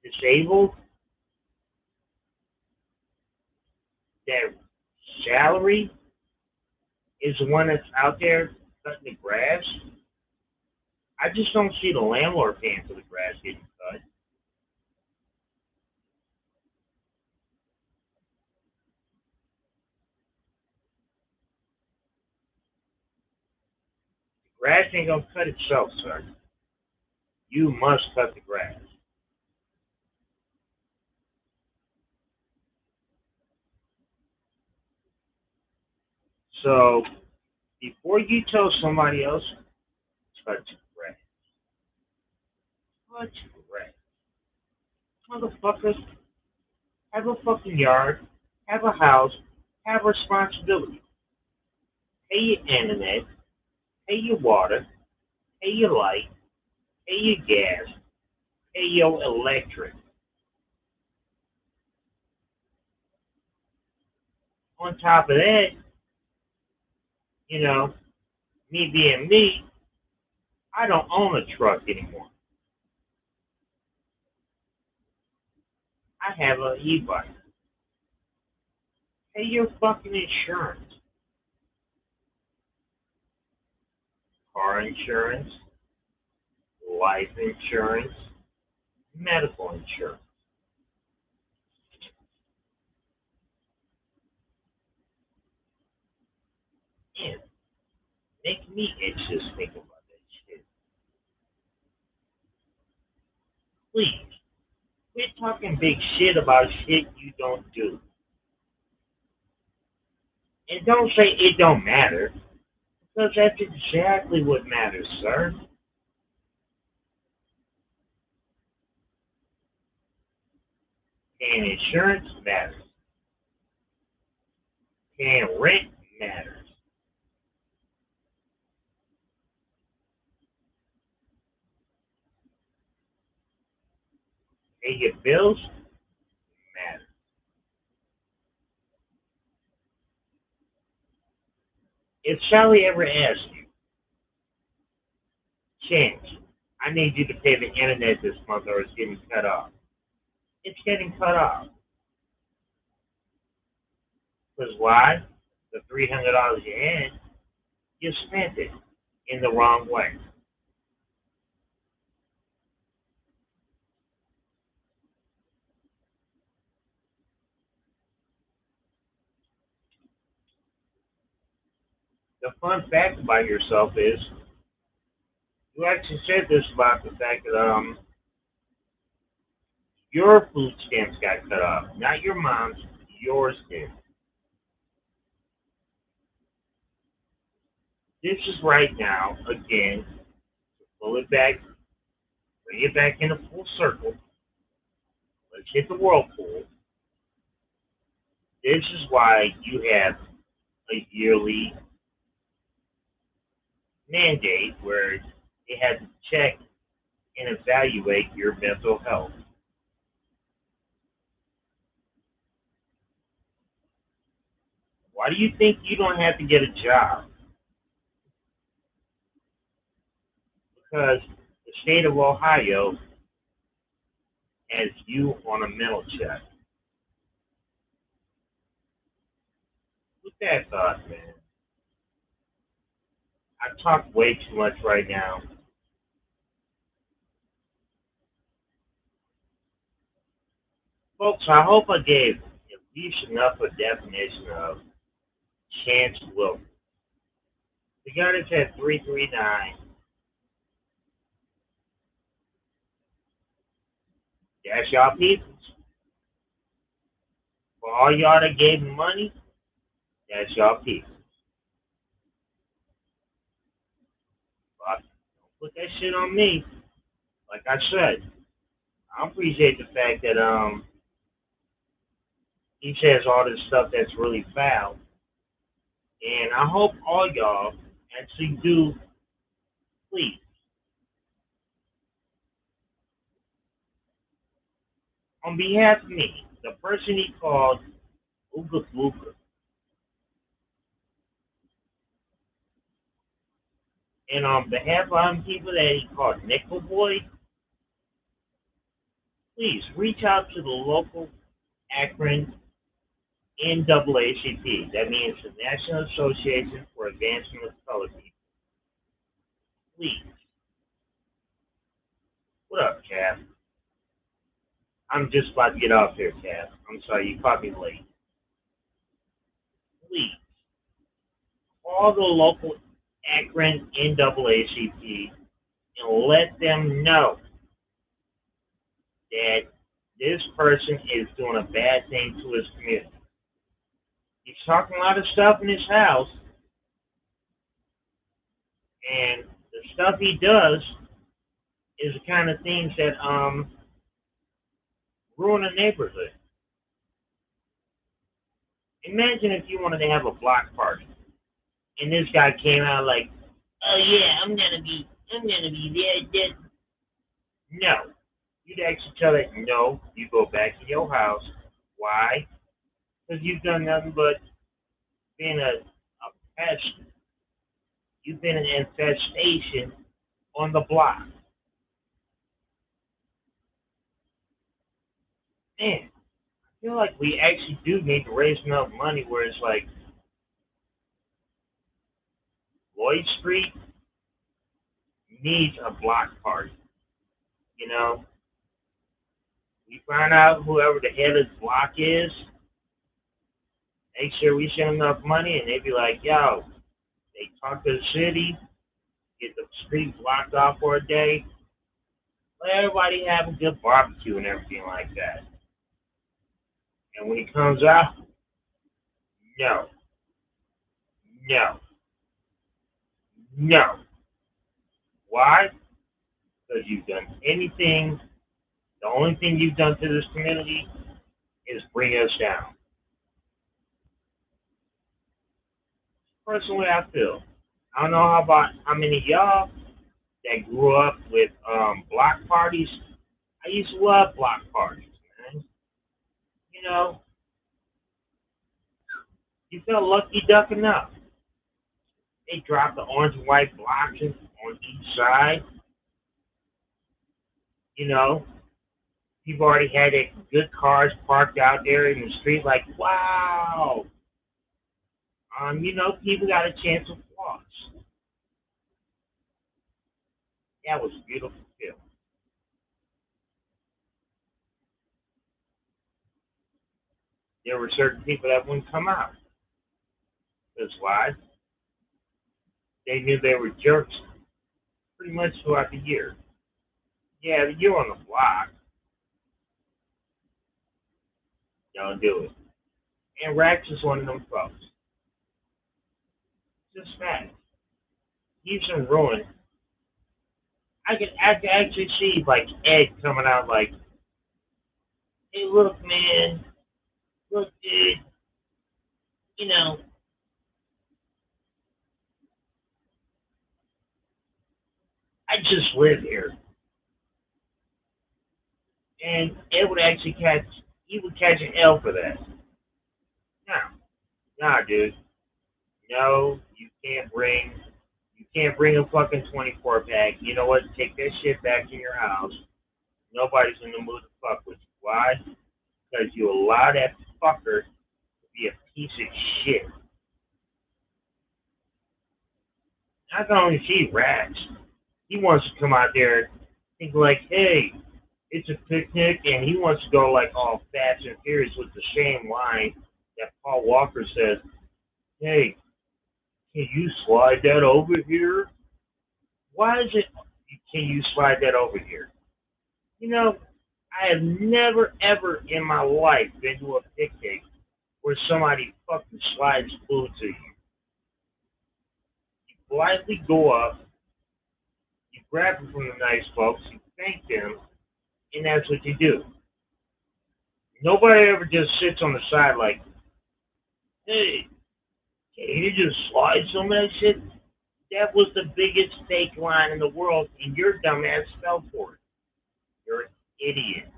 disabled that salary is the one that's out there cutting the grass. I just don't see the landlord paying for the grass getting cut. The grass ain't gonna cut itself, sir. You must cut the grass. So before you tell somebody else, touch grass. Touch grass. Motherfuckers, have a fucking yard, have a house, have responsibility. Pay your internet, pay your water, pay your light, pay your gas, pay your electric. On top of that, you know, me being me, I don't own a truck anymore. I have an e-bike. Pay your fucking insurance, car insurance, life insurance, medical insurance. make me itch just thinking about that shit. Please, quit talking big shit about shit you don't do. And don't say it don't matter, because that's exactly what matters, sir. Paying insurance matters. Paying rent matters. Pay your bills matters. If Sally ever asks you, Chance, I need you to pay the internet this month or it's getting cut off. It's getting cut off. Because why? The $300 you had, you spent it in the wrong way. The fun fact about yourself is you actually said this about the fact that your food stamps got cut off, not your mom's, yours did. This is right now, again, pull it back, bring it back into full circle. Let's hit the whirlpool. This is why you have a yearly mandate where they have to check and evaluate your mental health. Why do you think you don't have to get a job? Because the state of Ohio has you on a mental check. With that thought, man, I talk way too much right now. Folks, I hope I gave at least enough a definition of Chance Wilson. The guy that's at 339, that's y'all peoples. For all y'all that gave him money, that's y'all people. But don't put that shit on me. Like I said, I appreciate the fact that he says all this stuff that's really foul. And I hope all y'all actually do, please, on behalf of me, the person he called Ooga Booga, and on behalf of other people that he called Nickel Boy, please reach out to the local Akron NAACP. That means the National Association for Advancement of Colored People. Please. What up, Cap? I'm just about to get off here, Cap. I'm sorry, you caught me late. Please call the local Akron NAACP and let them know that this person is doing a bad thing to his community. He's talking a lot of stuff in his house, and the stuff he does is the kind of things that ruin a neighborhood. Imagine if you wanted to have a block party, and this guy came out like, "Oh yeah, I'm gonna be there." No, you'd actually tell it, "No, you go back to your house." Why? Because you've done nothing but being a pest. You've been an infestation on the block. Man, I feel like we actually do need to raise enough money where it's like Lloyd Street needs a block party. You know, we find out whoever the head of the block is, make sure we send enough money, and they'd be like, "Yo, they They talk to the city, get the street blocked off for a day, let everybody have a good barbecue and everything like that. And when he comes out, no, no, no. Why? Because you've done anything. The only thing you've done to this community is bring us down. Personally, I feel. I don't know how many of y'all that grew up with block parties. I used to love block parties, man. You know, you felt lucky ducking up. They dropped the orange and white blocks on each side. You know, people already had their good cars parked out there in the street. Like, wow. People got a chance to floss. That was a beautiful film. There were certain people that wouldn't come out. That's why they knew they were jerks pretty much throughout the year. Yeah, you're on the block. Don't do it. And Rax is one of them folks. Just that. He's in ruin. I can actually see like Ed coming out like, hey, look, man, look, dude, you know, I just live here, and Ed would actually he would catch an L for that. No, nah, dude, no, you can't bring a fucking 24 pack. You know what? Take that shit back in your house. Nobody's in the mood to fuck with you. Why? Because you allow that fucker to be a piece of shit. I can only see Rats. He wants to come out there and think like, hey, it's a picnic, and he wants to go like all fast and furious with the same line that Paul Walker says, hey, can you slide that over here? Why is it, can you slide that over here? You know, I have never, ever in my life been to a picnic where somebody fucking slides food to you. You politely go up, you grab it from the nice folks, you thank them, and that's what you do. Nobody ever just sits on the side like, hey, can you just slide some of that shit? That was the biggest fake line in the world, and your dumbass fell for it. You're an idiot.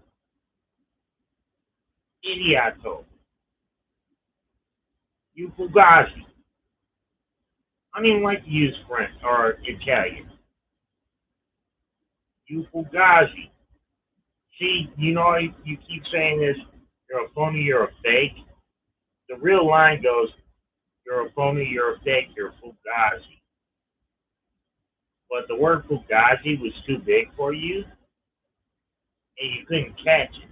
Idioto. You fugazi. I don't even like to use French or Italian. You fugazi. See, you keep saying this, you're a phony, you're a fake. The real line goes, you're a phony, you're a fake, you're a fugazi. But the word fugazi was too big for you, and you couldn't catch it.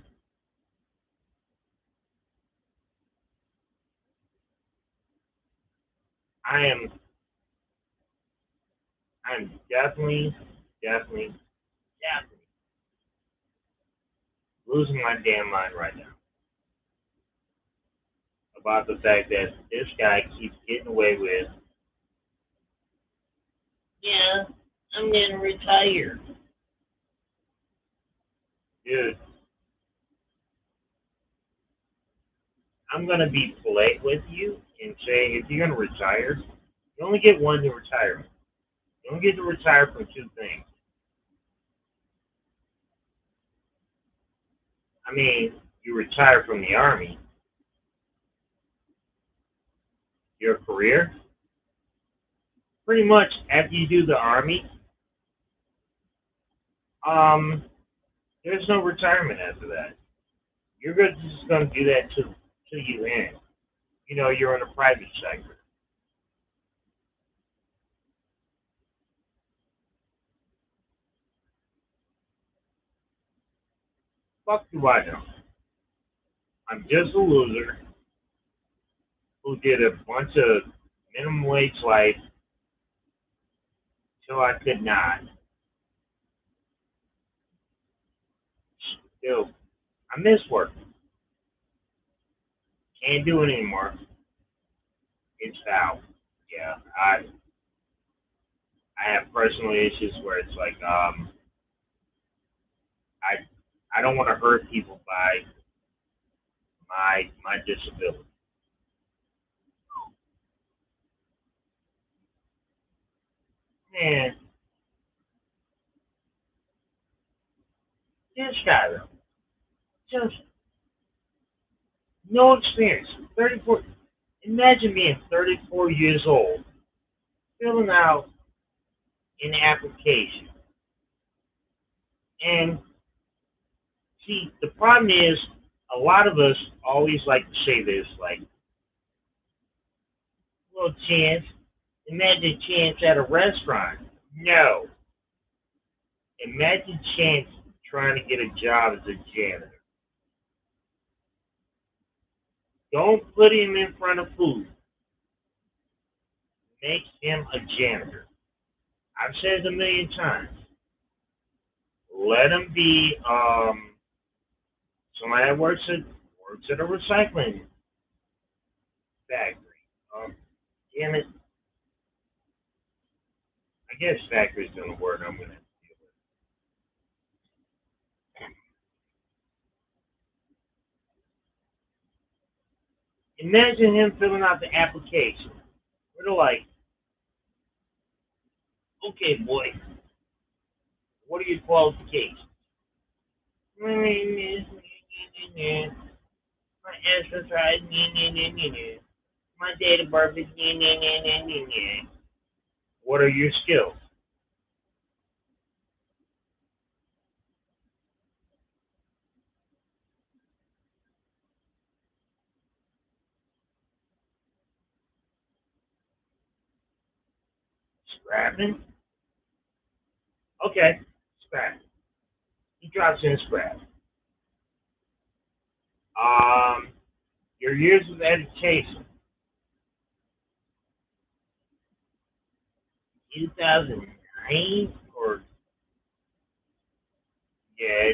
I am, I'm definitely, definitely losing my damn mind right now about the fact that this guy keeps getting away with, yeah, I'm gonna retire. Dude, I'm gonna be polite with you and say if you're gonna retire, you only get one to retirement. You only get to retire from two things. I mean, you retire from the army, your career. Pretty much after you do the army, um, there's no retirement after that. You're just gonna do that till you end. You're in a private sector. Fuck do I know? I'm just a loser who did a bunch of minimum wage life So I could not. Still, I miss work. Can't do it anymore. It's out. Yeah, I have personal issues where it's like I I don't want to hurt people by my disability. Man, this guy though, just no experience. 34. Imagine being 34 years old, filling out an application, and see the problem is a lot of us always like to say this like, well, Chance, imagine Chance at a restaurant. No, imagine Chance trying to get a job as a janitor. Don't put him in front of food. Make him a janitor. I've said it a million times. Let him be somebody that works at a recycling factory. Damn it, I guess factory is the word I'm gonna deal with. Imagine him filling out the application. We're like, okay, boy, what are your qualifications? My exercise, my date of birth is. What are your skills? Scrapping? Okay, scrap. He drops in scrap. Um, your years of education, 2009, or yeah,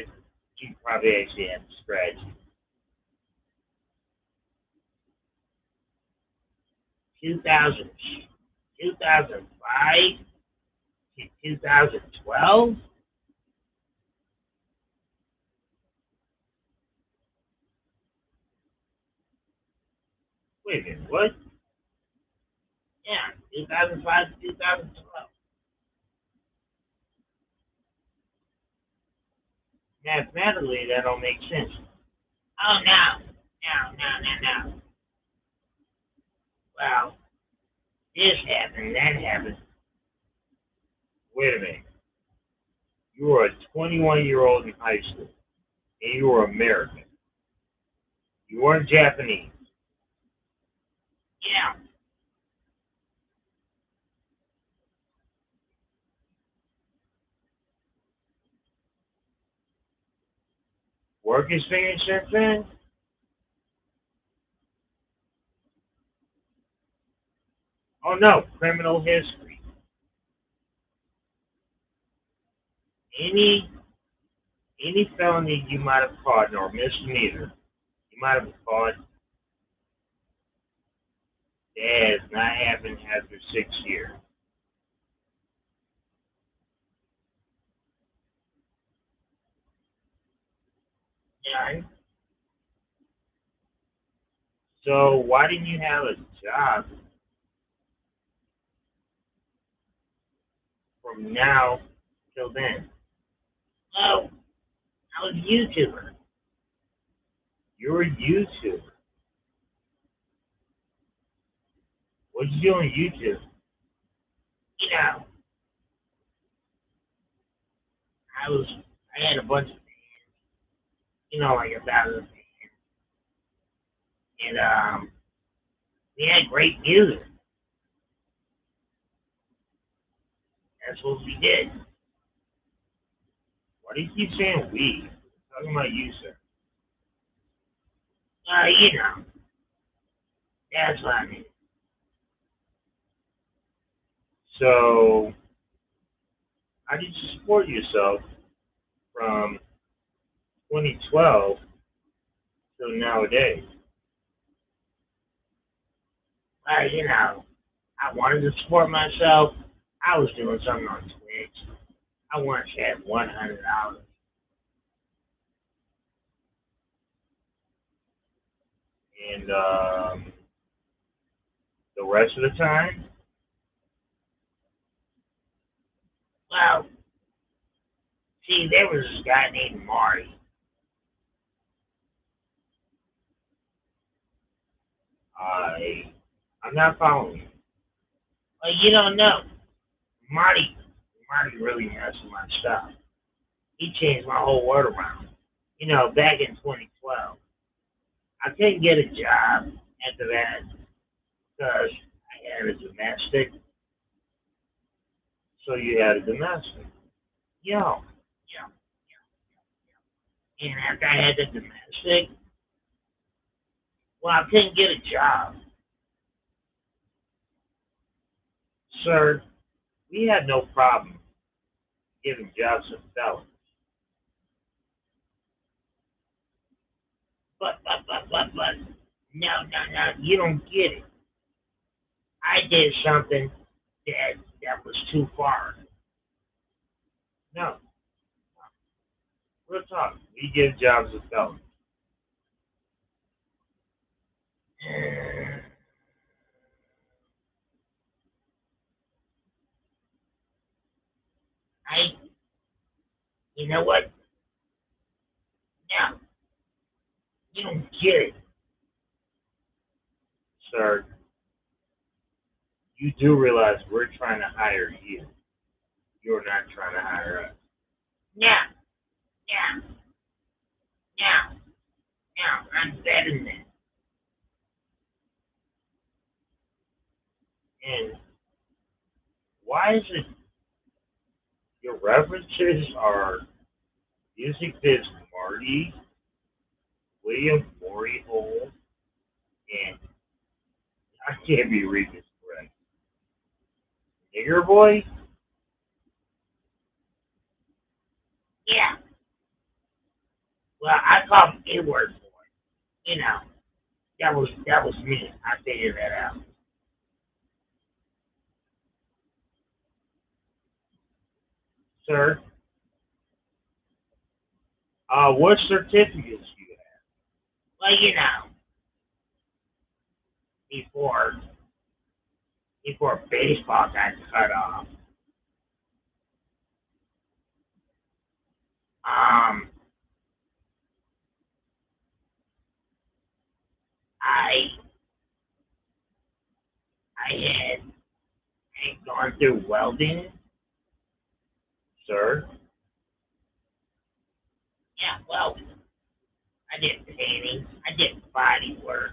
you probably actually have to scratch. 2000, 2005 to 2012. Wait a minute, what? Yeah, 2005 to 2012. Mathematically, that don't make sense. Oh no, no, no, no, no. Well, this happened, that happened. Wait a minute. You were a 21-year-old in high school, and you were American. You weren't Japanese. Yeah. Work experience since then? Oh no, criminal history. Any any felony you might have caught or misdemeanor you might have caught that has not happened after 6 years. Yeah. So why didn't you have a job from now till then? Oh, I was a YouTuber. You're a YouTuber. What did you do on YouTube? You know, I was I had a bunch of like 1,000, and we had great music. That's what we did. Why do you keep saying we? I'm talking about you, sir. You know, that's what I mean. So How did you support yourself from 2012 till nowadays? I wanted to support myself. I was doing something on Twitch. I once had $100, and the rest of the time, well, see, there was this guy named Marty. I, I'm not following you. Well, you don't know. Marty, Marty really messed with my stuff. He changed my whole world around. Back in 2012, I couldn't get a job after that because I had a domestic. So you had a domestic. Yo, yo, and after I had the domestic, well, I couldn't get a job. Sir, we had no problem giving jobs to felons. But, no, you don't get it. I did something that was too far. No, we're talking. We give jobs to felons. Uh, I, you know what? No, you don't get it, sir. You do realize we're trying to hire you. You're not trying to hire us. No, no, no, no. I'm better than that. And why is it your references are Music Biz Marty, William Morey Hole, and I can't be reading this correct. Nigger Boy? Yeah. Well, I call him A word boy. You know, that was me. I figured that out. Sir, what certificates do you have? Well, before before baseball got cut off, um, I I had gone through welding, sir. Yeah, well, I did painting, I did body work.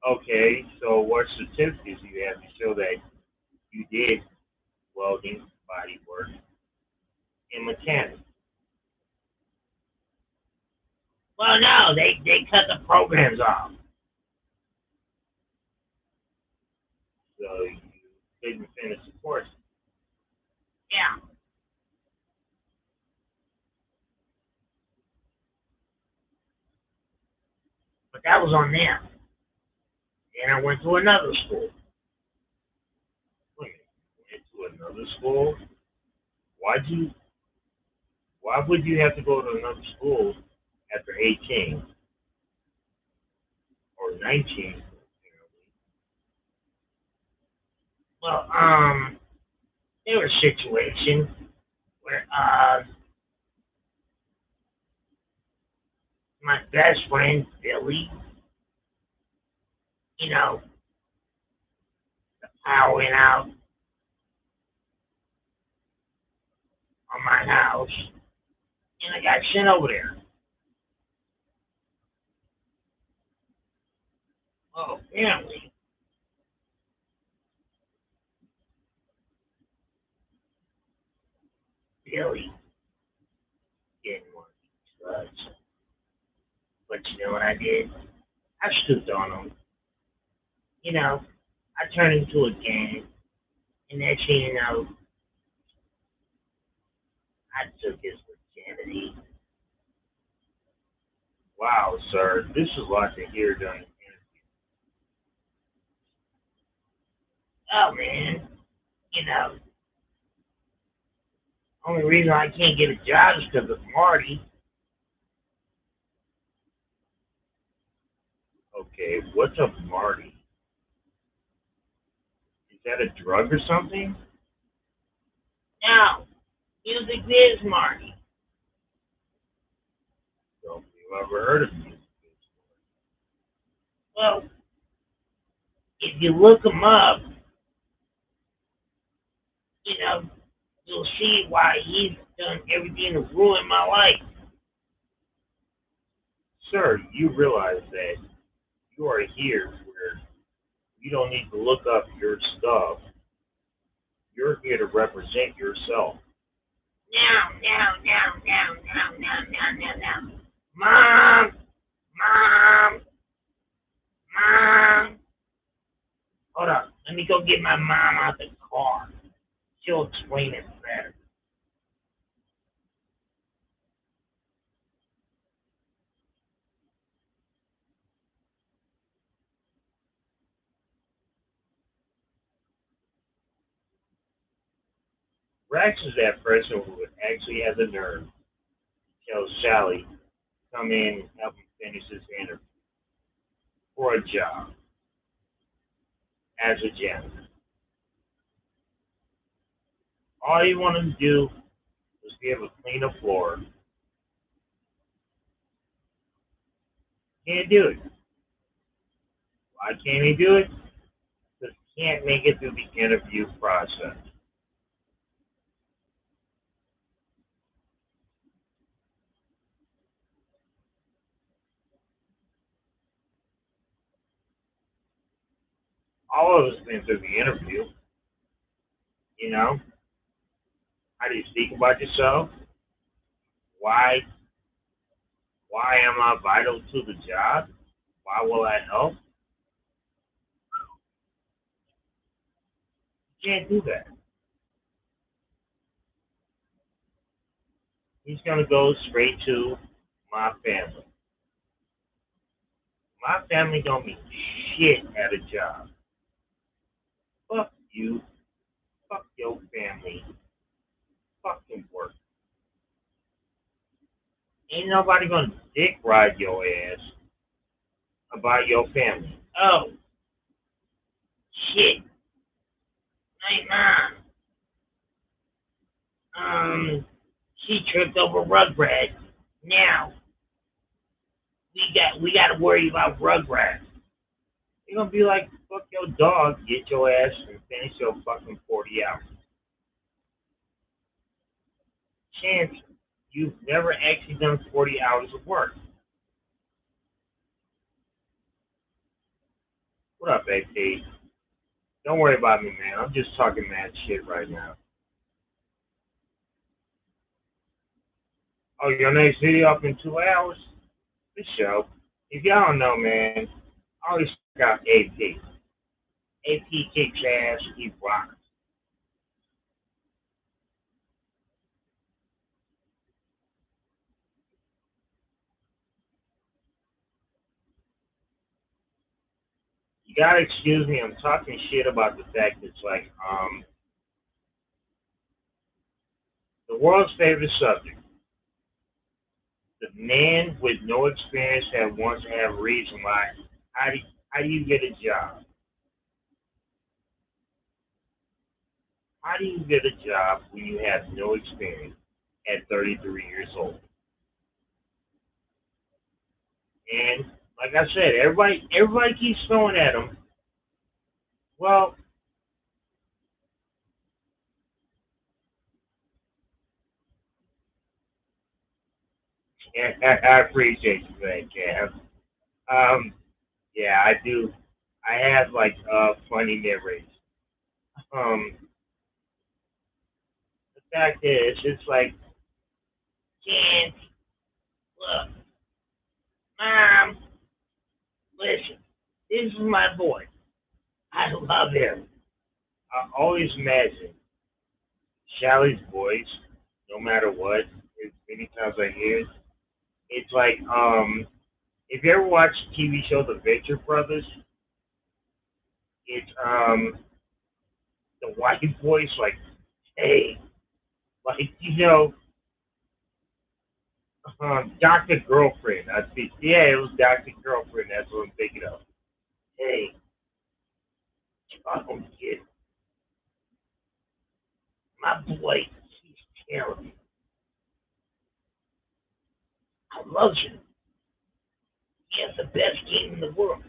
Okay, so what certificates do you have to show that you did welding, body work, and mechanics? Well, no, they cut the programs off, so you couldn't finish the course. Yeah, but that was on them. Then I went to another school. Wait, went to another school? Why'd you? Why would you have to go to another school after 18 or 19? Well, there were situations where my best friend Billy, you know, the power went out on my house, and I got sent over there. Well, apparently, Billy didn't want to drugs. But you know what I did? I stooped on him. You know, I turned into a gang, and next thing you know, I took his virginity. Wow, sir, this is a lot to hear during the interview. Oh man, you know, only reason I can't get a job is because of Marty. Okay, what's up, Marty? Is that a drug or something? No, music is Marty. Don't you ever heard of music? Well, if you look him up, you know, you'll see why he's done everything to ruin my life. Sir, you realize that you are here where you don't need to look up your stuff. You're here to represent yourself. No, no, no, no, no, no, no, no, no. Mom, mom, mom. Hold on. Let me go get my mom out the car. She'll explain it better. Rex is that person who actually has a nerve to tell Sally to come in and help him finish his interview for a job as a janitor. All he wanted to do was be able to clean a floor. Can't do it. Why can't he do it? Because he can't make it through the interview process. All of us been through the interview. You know, how do you speak about yourself? Why? Why am I vital to the job? Why will I help? You can't do that. He's gonna go straight to my family. My family don't mean shit at a job. Fuck you. Fuck your family. Fucking work. Ain't nobody gonna dick ride your ass about your family. Oh, shit. My mom. She tripped over Rugrats. Now we got to worry about Rugrats. You're gonna be like, fuck your dog, get your ass and finish your fucking 40 hours. Chance, you've never actually done 40 hours of work. What up, AP? Don't worry about me, man. I'm just talking mad shit right now. Oh, your next video up in 2 hours? The show. If y'all don't know, man, always check out AP. AP kicks ass, he rocks. You gotta excuse me, I'm talking shit about the fact that it's like, the world's favorite subject. The man with no experience that wants to have a reason why. How do you get a job? How do you get a job when you have no experience at 33 years old? And like I said, everybody keeps throwing at him. Well, I appreciate you for that, Cav. Um, yeah, I do. I have like funny memories. Um, the fact is, it's like, can't look, mom. Listen, this is my boy. I love him. I always imagine Sally's voice, no matter what. As many times I hear it, it's like if you ever watch the TV show The Venture Brothers, it's the white voice like, hey, like Doctor Girlfriend. I think yeah, it was Doctor Girlfriend. That's what I'm thinking of. Hey, kid, my boy, he's terrible. I love him. He has the best game in the world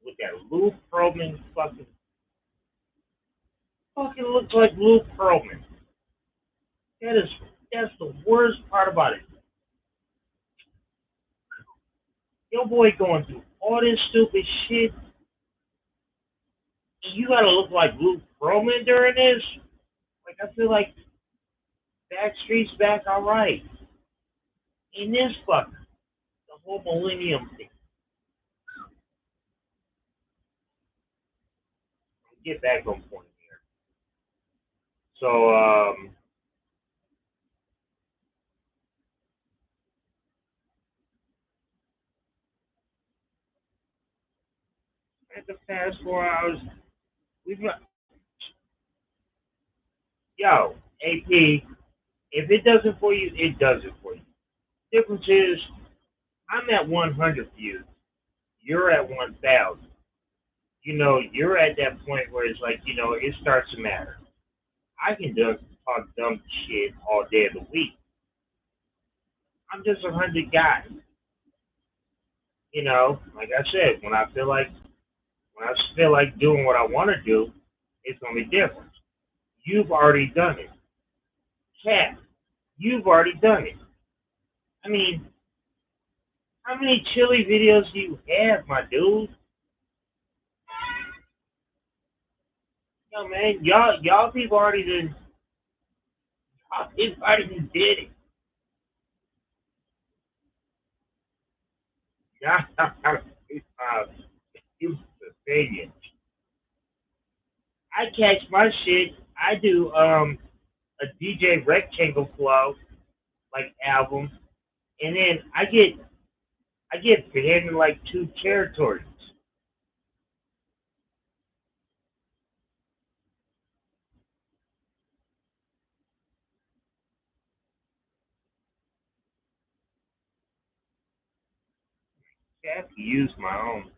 with that Lou Pearlman fucking looks like Lou Pearlman. That is that's the worst part about it. Your boy going through all this stupid shit, and you gotta look like Lou Pearlman during this. Like I feel like Backstreet's back all right. In this fucker, the whole Millennium thing. Get back on point here. So at the past 4 hours, we've got yo AP. If it does it for you, it does it for you. Difference is, I'm at 100 views. You're at 1,000. You're at that point where it's like, it starts to matter. I can just talk dumb shit all day of the week. I'm just 100 guys. Like I said, when I feel like doing what I want to do, it's gonna be different. You've already done it, Cat. You've already done it. I mean, how many chili videos do you have, my dude? Yo, man, y'all people already did it. Y'all, you Brazilian. I catch my shit. I do a DJ Rectangle Flow like album, and then I get banned in like two territories. I have to use my own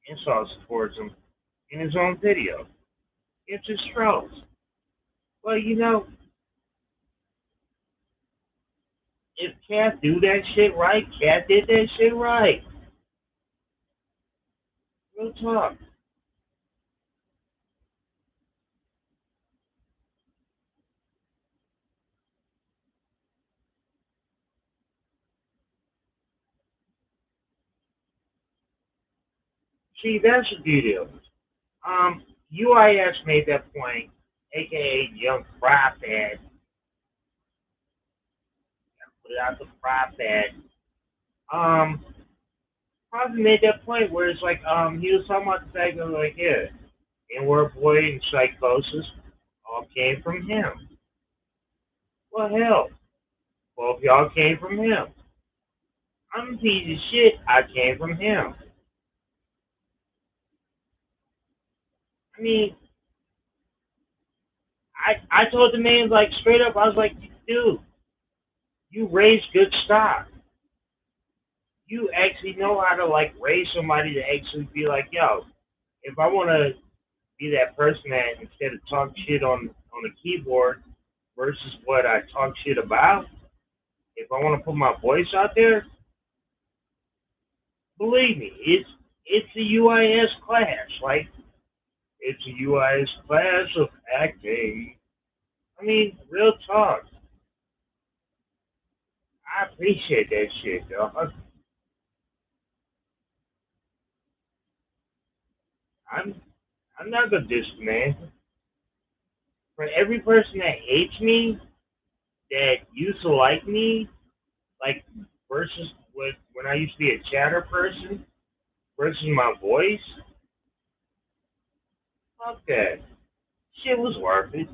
insults towards him in his own video. It's just trolls. Well, if Cat do that shit right, Cat did that shit right. Real talk. See, that's the beauty of it. UIS made that point, aka Young Prophet, put it out the Prophet. Um, Prophet made that point where it's like, he was talking about the fact that like, yeah, Inward Boy and Psychosis all came from him. Well, hell, both y'all came from him. I'm a piece of shit. I came from him. I mean, I told the man like straight up. I was like, dude, you raise good stock. You actually know how to like raise somebody to actually be like, yo, if I want to be that person that instead of talk shit on the keyboard versus what I talk shit about, if I want to put my voice out there, believe me, it's a UIS class. Like it's a UIS class of acting. I mean, real talk. I appreciate that shit, dog. I'm I'm not gonna diss the man. For every person that hates me, that used to like me, like versus when I used to be a chatter person, versus my voice. Fuck that. Shit was worth it.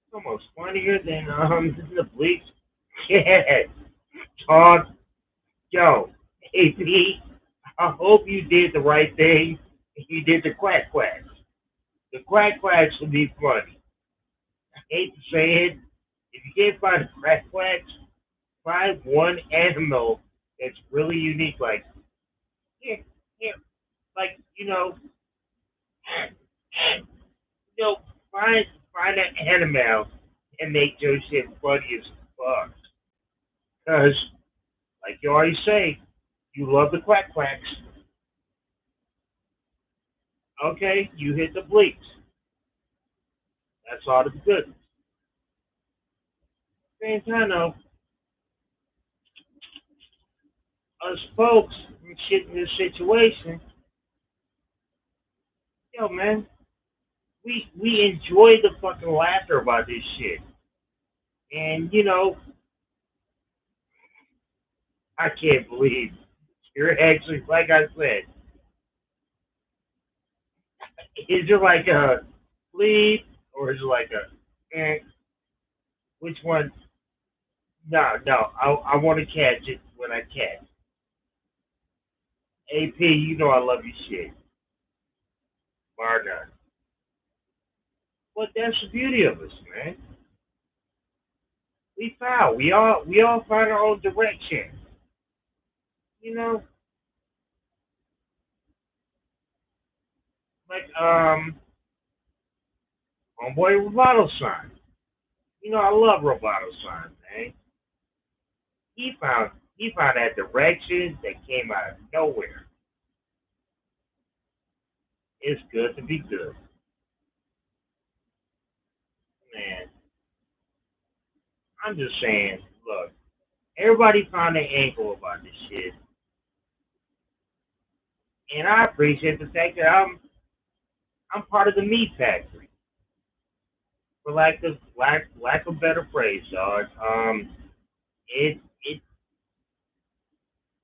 It's almost funnier than the bleach. Yeah, talk. Yo, AP. I hope you did the right thing. You did the quack quacks. The quack quacks would be funny. I hate to say it. If you can't find the quack quacks, find one animal that's really unique. Like, yeah, yeah, like you know, find an animal and make your shit funny as fuck. Cause, like you always say, you love the quack quacks. Okay, you hit the bleeps. That's all the good. Same time though, us folks and shit in this situation, yo man, we enjoy the fucking laughter about this shit. And I can't believe you're actually, like I said, is it like a bleep or is it like a which one? No, no, I want to catch it when I catch. AP, you know I love you shit, bar none. But that's the beauty of us, man. We all find our own direction. You know, like homeboy Roboto Sign. I love Roboto Sign, man. He found that direction that came out of nowhere. It's good to be good, man. I'm just saying, look, everybody found their angle about this shit, and I appreciate the fact that I'm part of the meat factory, for lack of better phrase, dog. It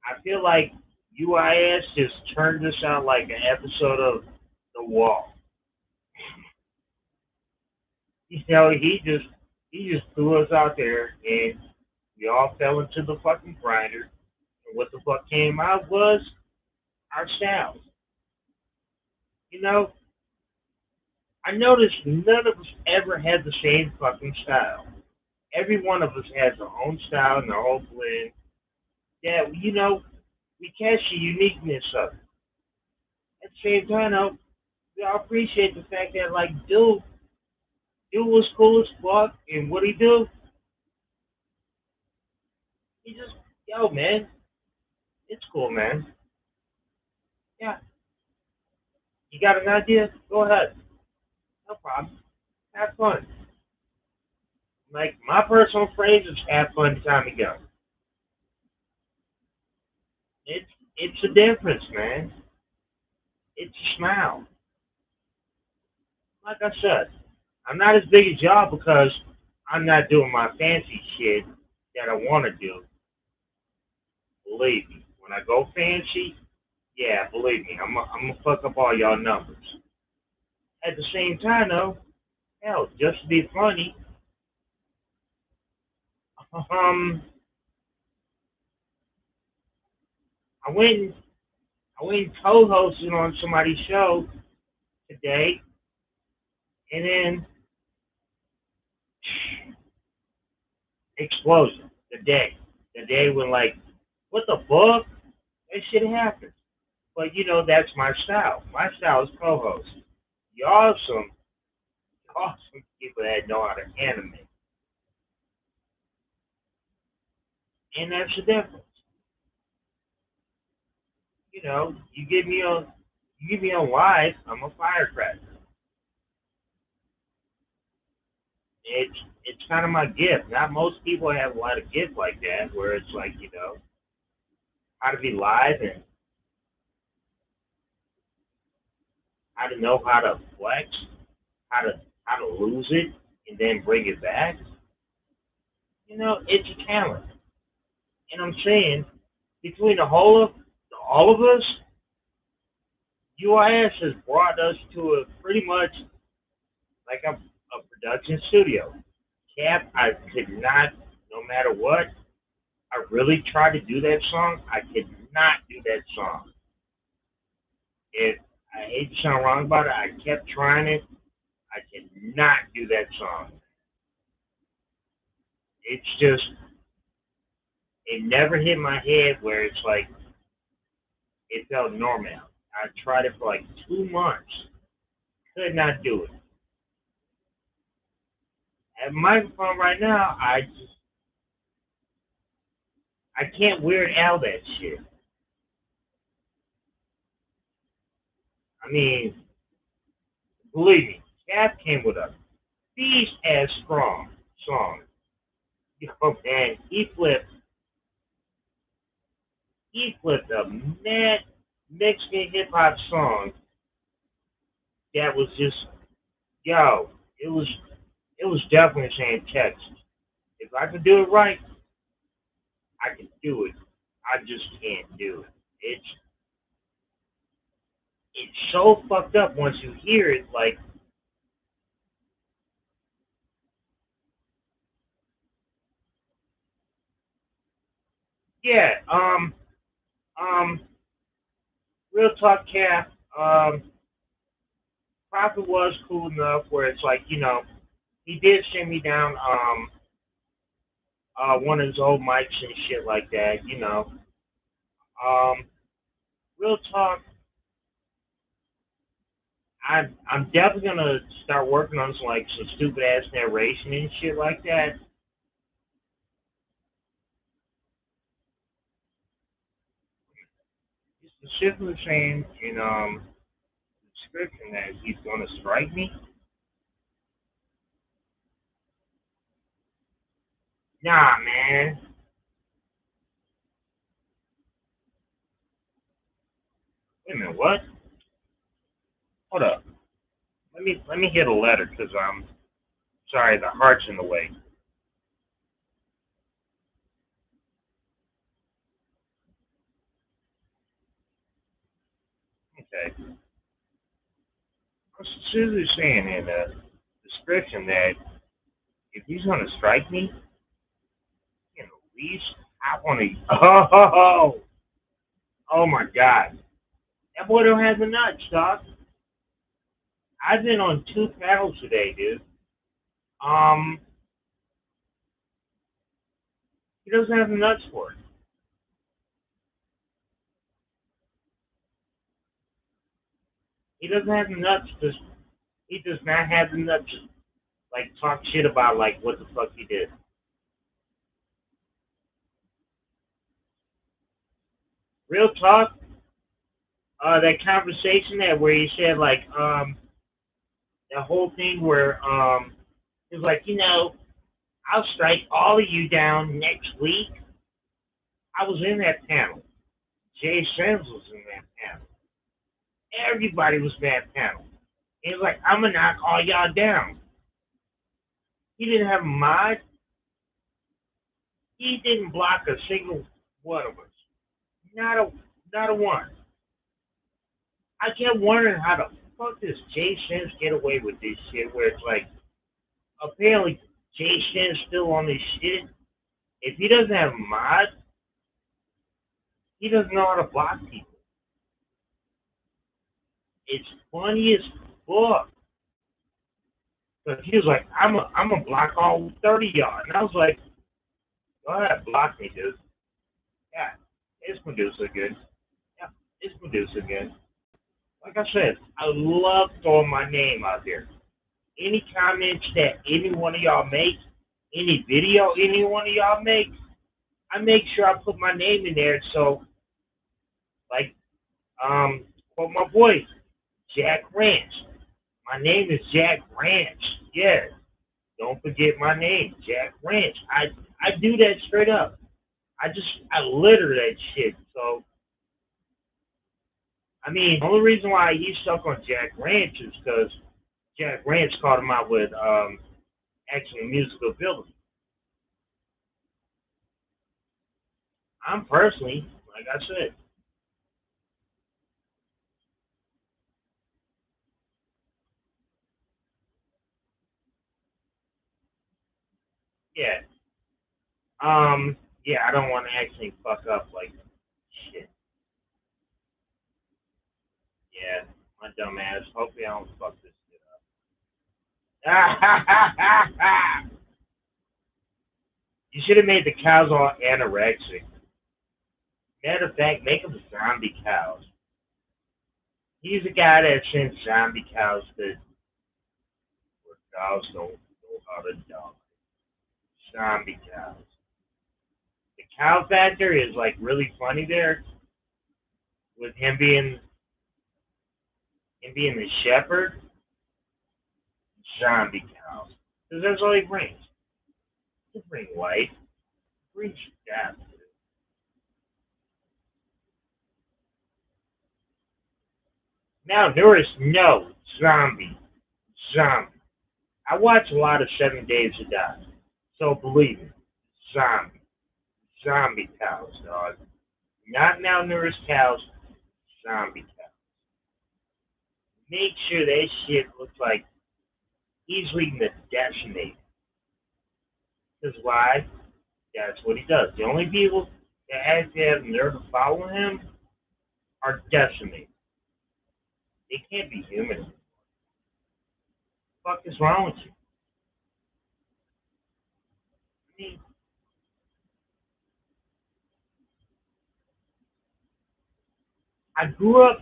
I feel like UIS just turned this out like an episode of The Wall. He just threw us out there, and we all fell into the fucking grinder. And what the fuck came out was our styles. You know, I noticed none of us ever had the same fucking style. Every one of us has our own style and our own blend. Yeah, we catch the uniqueness of it. At the same time, though, we all appreciate the fact that, like, dude was cool as fuck, and what he do, he just, yo, man, it's cool, man. Yeah, you got an idea? Go ahead, no problem. Have fun. Like my personal phrase is "have fun, time to go." It's a difference, man. It's a smile. Like I said, I'm not as big as y'all because I'm not doing my fancy shit that I want to do. Believe me, when I go fancy, yeah, believe me, I'm gonna fuck up all y'all numbers. At the same time, though, hell, just to be funny, um, I went and I went and co-hosted on somebody's show today, and then explosion. The day when like, what the fuck? That shit happened. But that's my style. My style is co-host. Y'all some people that know how to animate, and that's the difference. You give me on live, I'm a firecracker. It's it's kind of my gift. Not most people have a lot of gift like that, where it's like how to be live and how to know how to flex, how to lose it, and then bring it back, it's a talent. And I'm saying, between the whole of all of us, UIS has brought us to a pretty much like a production studio. Cap, I could not, no matter what, I really tried to do that song. I could not do that song. It, I hate to sound wrong about it. I kept trying it. I could not do that song. It's just, it never hit my head where it's like, it felt normal. I tried it for like 2 months. Could not do it. At my microphone right now, I can't Weird Al that shit. I mean, believe me, Cap came with a beast as strong song. Man, he flipped a mad Mexican hip hop song that was just yo. It was definitely saying Texas. If I could do it right, I could do it. I just can't do it. It's so fucked up once you hear it. Like, yeah, um, real talk, Cap. Prophet was cool enough where it's like, he did send me down one of his old mics and shit like that. Um, real talk. I'm definitely gonna start working on some stupid ass narration and shit like that. He's specifically saying in the description that he's gonna strike me. Nah, man. Wait a minute, what? Hold up. Let me hit a letter because I'm sorry, the heart's in the way. Okay. I'm specifically saying in the description that if he's gonna strike me, at least I want to. Oh my God, that boy don't have the nuts, doc. I've been on two panels today, dude. Um, he doesn't have the nuts for it. He doesn't have the nuts because he does not have the nuts to like talk shit about like what the fuck he did. Real talk. That conversation that where he said like that whole thing where he was like, I'll strike all of you down next week. I was in that panel. Jay Sims was in that panel. Everybody was in that panel. He was like, I'm gonna knock all y'all down. He didn't have a mod. He didn't block a single one of us. Not a not a one. I kept wondering how the fuck does Jay Sims get away with this shit where it's like apparently Jay Sims still on this shit. If he doesn't have a mod, he doesn't know how to block people. It's funny as fuck. But he was like, I'm gonna block all 30 y'all. And I was like, go ahead, block me, dude. Yeah, it's Medusa again. Yeah, it's Medusa again. Like I said, I love throwing my name out there. Any comments that any one of y'all make, any video any one of y'all make, I make sure I put my name in there. So, like, quote my voice, Jack Ranch. My name is Jack Ranch. Yes. Don't forget my name, Jack Ranch. I do that straight up. I litter that shit. So I mean, the only reason why he's stuck on Jack Ranch is because Jack Ranch caught him out with actually musical ability. I'm personally, like I said, yeah. Yeah, I don't want to actually fuck up like shit. Yeah, my dumb ass. Hopefully I don't fuck this shit up. You should have made the cows all anorexic. Matter of fact, make them zombie cows. He's a guy that sent zombie cows to where cows don't know how to die. Zombie cows. The cow factor is like really funny there with him being the shepherd. Zombie cows, because that's all he brings. He doesn't bring life. He brings death. Now there is no zombie. I watch a lot of 7 Days to Die, so believe me, zombie, zombie cows, dog. Not malnourished cows, zombie cows. Make sure that shit looks like he's leading the decimate. Because why? That's what he does. The only people that actually have the nerve to follow him are decimated. They can't be human. What the fuck is wrong with you? I mean, I grew up.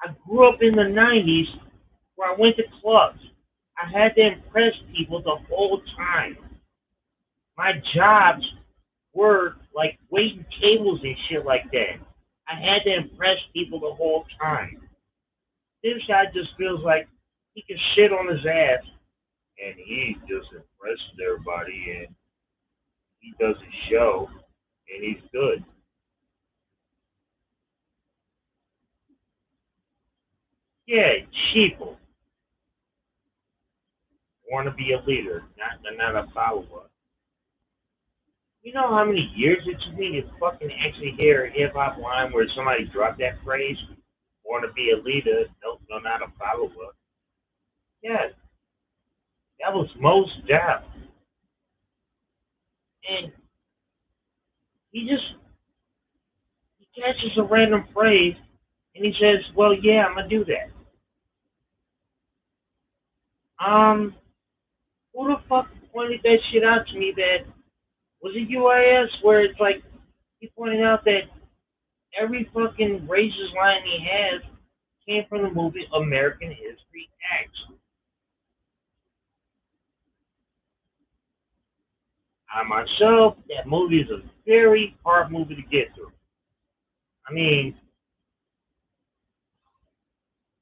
I grew up in the '90s where I went to clubs. I had to impress people the whole time. My jobs were like waiting tables and shit like that. I had to impress people the whole time. This guy just feels like he can shit on his ass and he just impresses everybody and he does his show and he's good. Yeah, sheeple. Want to be a leader, not a follower. You know how many years it took me to fucking actually hear a hip hop line where somebody dropped that phrase? Want to be a leader, no, not a follower. Yeah, that was most Def. And he just he catches a random phrase and he says, "Well, yeah, I'm gonna do that." Um, who the fuck pointed that shit out to me? That was it UIS where it's like he pointed out that every fucking racist line he has came from the movie American History X. I myself, that movie is a very hard movie to get through. I mean,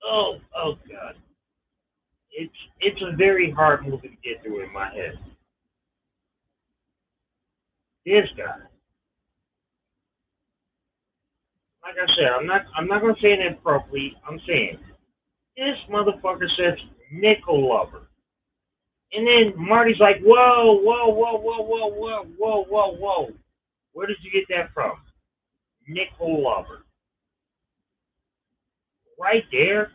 oh god, it's a very hard movie to get through in my head. This guy, like I said, I'm not gonna say it inappropriately. I'm saying this motherfucker says nickel lover, and then Marty's like, whoa. Where did you get that from? Nickel lover, right there.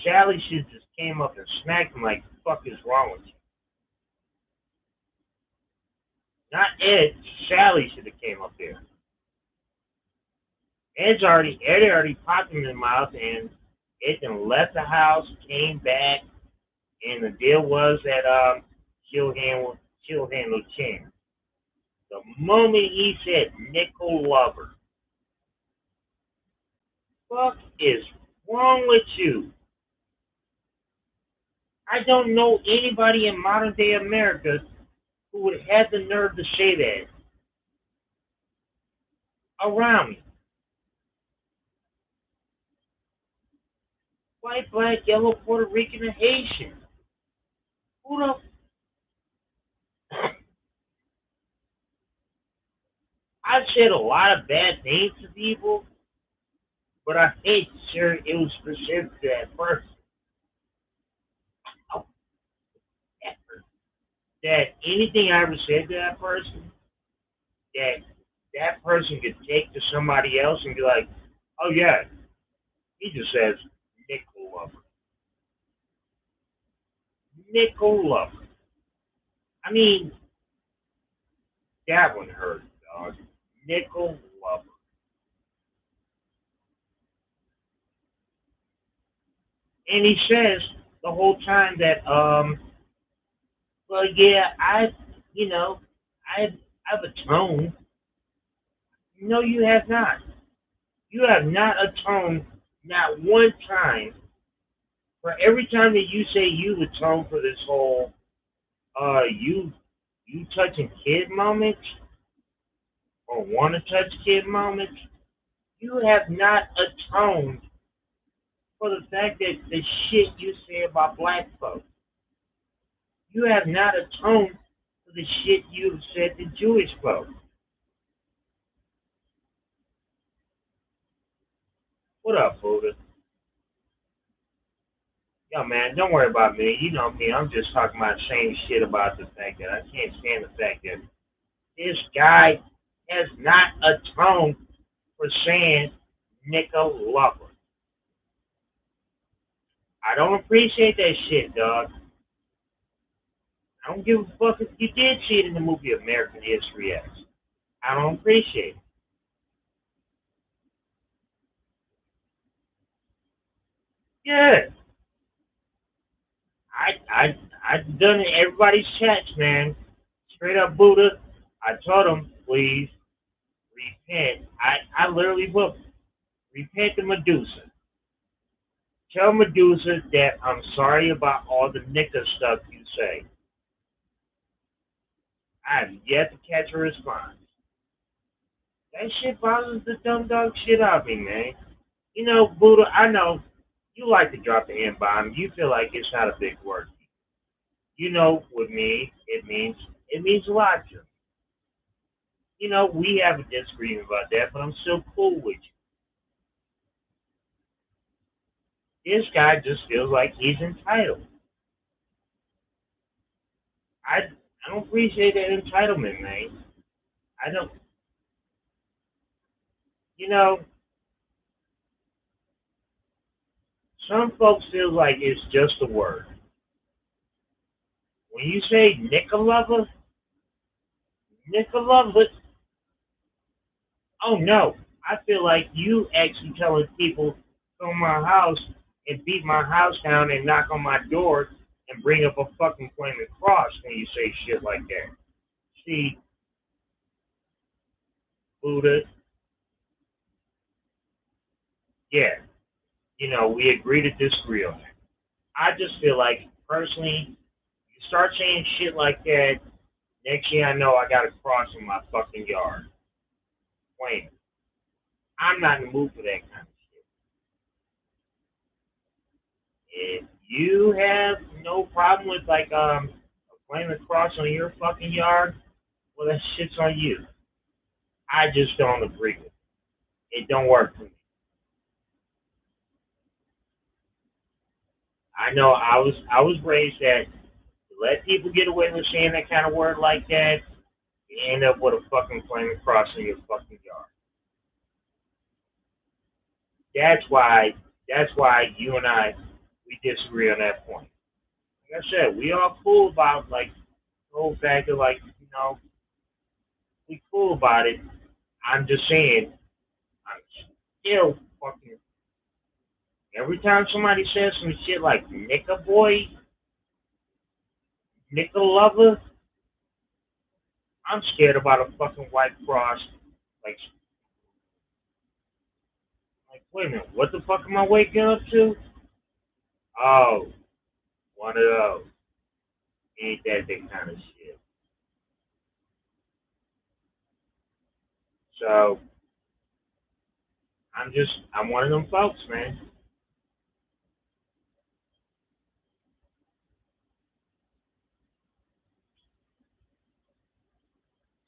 Sally should just came up and smacked him like, "Fuck is wrong with you?" Not Ed. Sally should have came up there. Ed already popped him in the mouth, and Ed then left the house, came back, and the deal was that she'll handle Chan. The moment he said nickel lover, fuck is wrong with you? I don't know anybody in modern day America who would have the nerve to say that around me. White, black, yellow, Puerto Rican, and Haitian. Who the I've said a lot of bad things to people, but I hate sure it was specific to that person. that anything I ever said to that person, that that person could take to somebody else and be like, oh yeah, he just says nickel lover. Nickel lover. I mean, that one hurt, dog. Nickel lover. And he says the whole time that, well, yeah, you know, I've atoned. No, you have not. You have not atoned not one time for every time that you say you atone for this whole you touching kid moments or want to touch kid moments. You have not atoned for the fact that the shit you say about black folks. You have not atoned for the shit you've said to Jewish folks. What up, Buddha? Yo, man, don't worry about me. You know me. I'm just talking about the same shit about the fact that I can't stand the fact that this guy has not atoned for saying nickel lover. I don't appreciate that shit, dog. I don't give a fuck if you did see it in the movie American History X. I don't appreciate it. Yeah, I done it in everybody's chats, man. Straight up Buddha. I told him, please repent. I literally put repent to Medusa. Tell Medusa that I'm sorry about all the nigga stuff you say. I've yet to catch a response. That shit bothers the dumb dog shit out of me, man. You know, Buddha, I know you like to drop the N bomb. You feel like it's not a big word. You know, with me, it means a lot to me. You know, we have a disagreement about that, but I'm still cool with you. This guy just feels like he's entitled. I I don't appreciate that entitlement, man. I don't. You know, some folks feel like it's just a word. When you say Nicolova, Nicolova, oh no, I feel like you actually telling people come my house and beat my house down and knock on my door and bring up a fucking flaming cross when you say shit like that. See, Buddha, yeah, we agree to disagree on that. I just feel like personally, you start saying shit like that, next thing I know I got a cross in my fucking yard. Flaming. I'm not in the mood for that kind of shit. If you have no problem with like a flaming cross on your fucking yard, well that shit's on you. I just don't agree with it. It don't work for me. I know I was raised that to let people get away with saying that kind of word like that, you end up with a fucking flaming cross in your fucking yard. That's why you and I we disagree on that point. Like I said, we all cool about like the whole fact of like, we cool about it. I'm just saying I'm still fucking every time somebody says some shit like Nicka boy, Nicka lover, I'm scared about a fucking white cross. Like, wait a minute, what the fuck am I waking up to? Oh, one of those. Ain't that big kind of shit. So I'm one of them folks, man.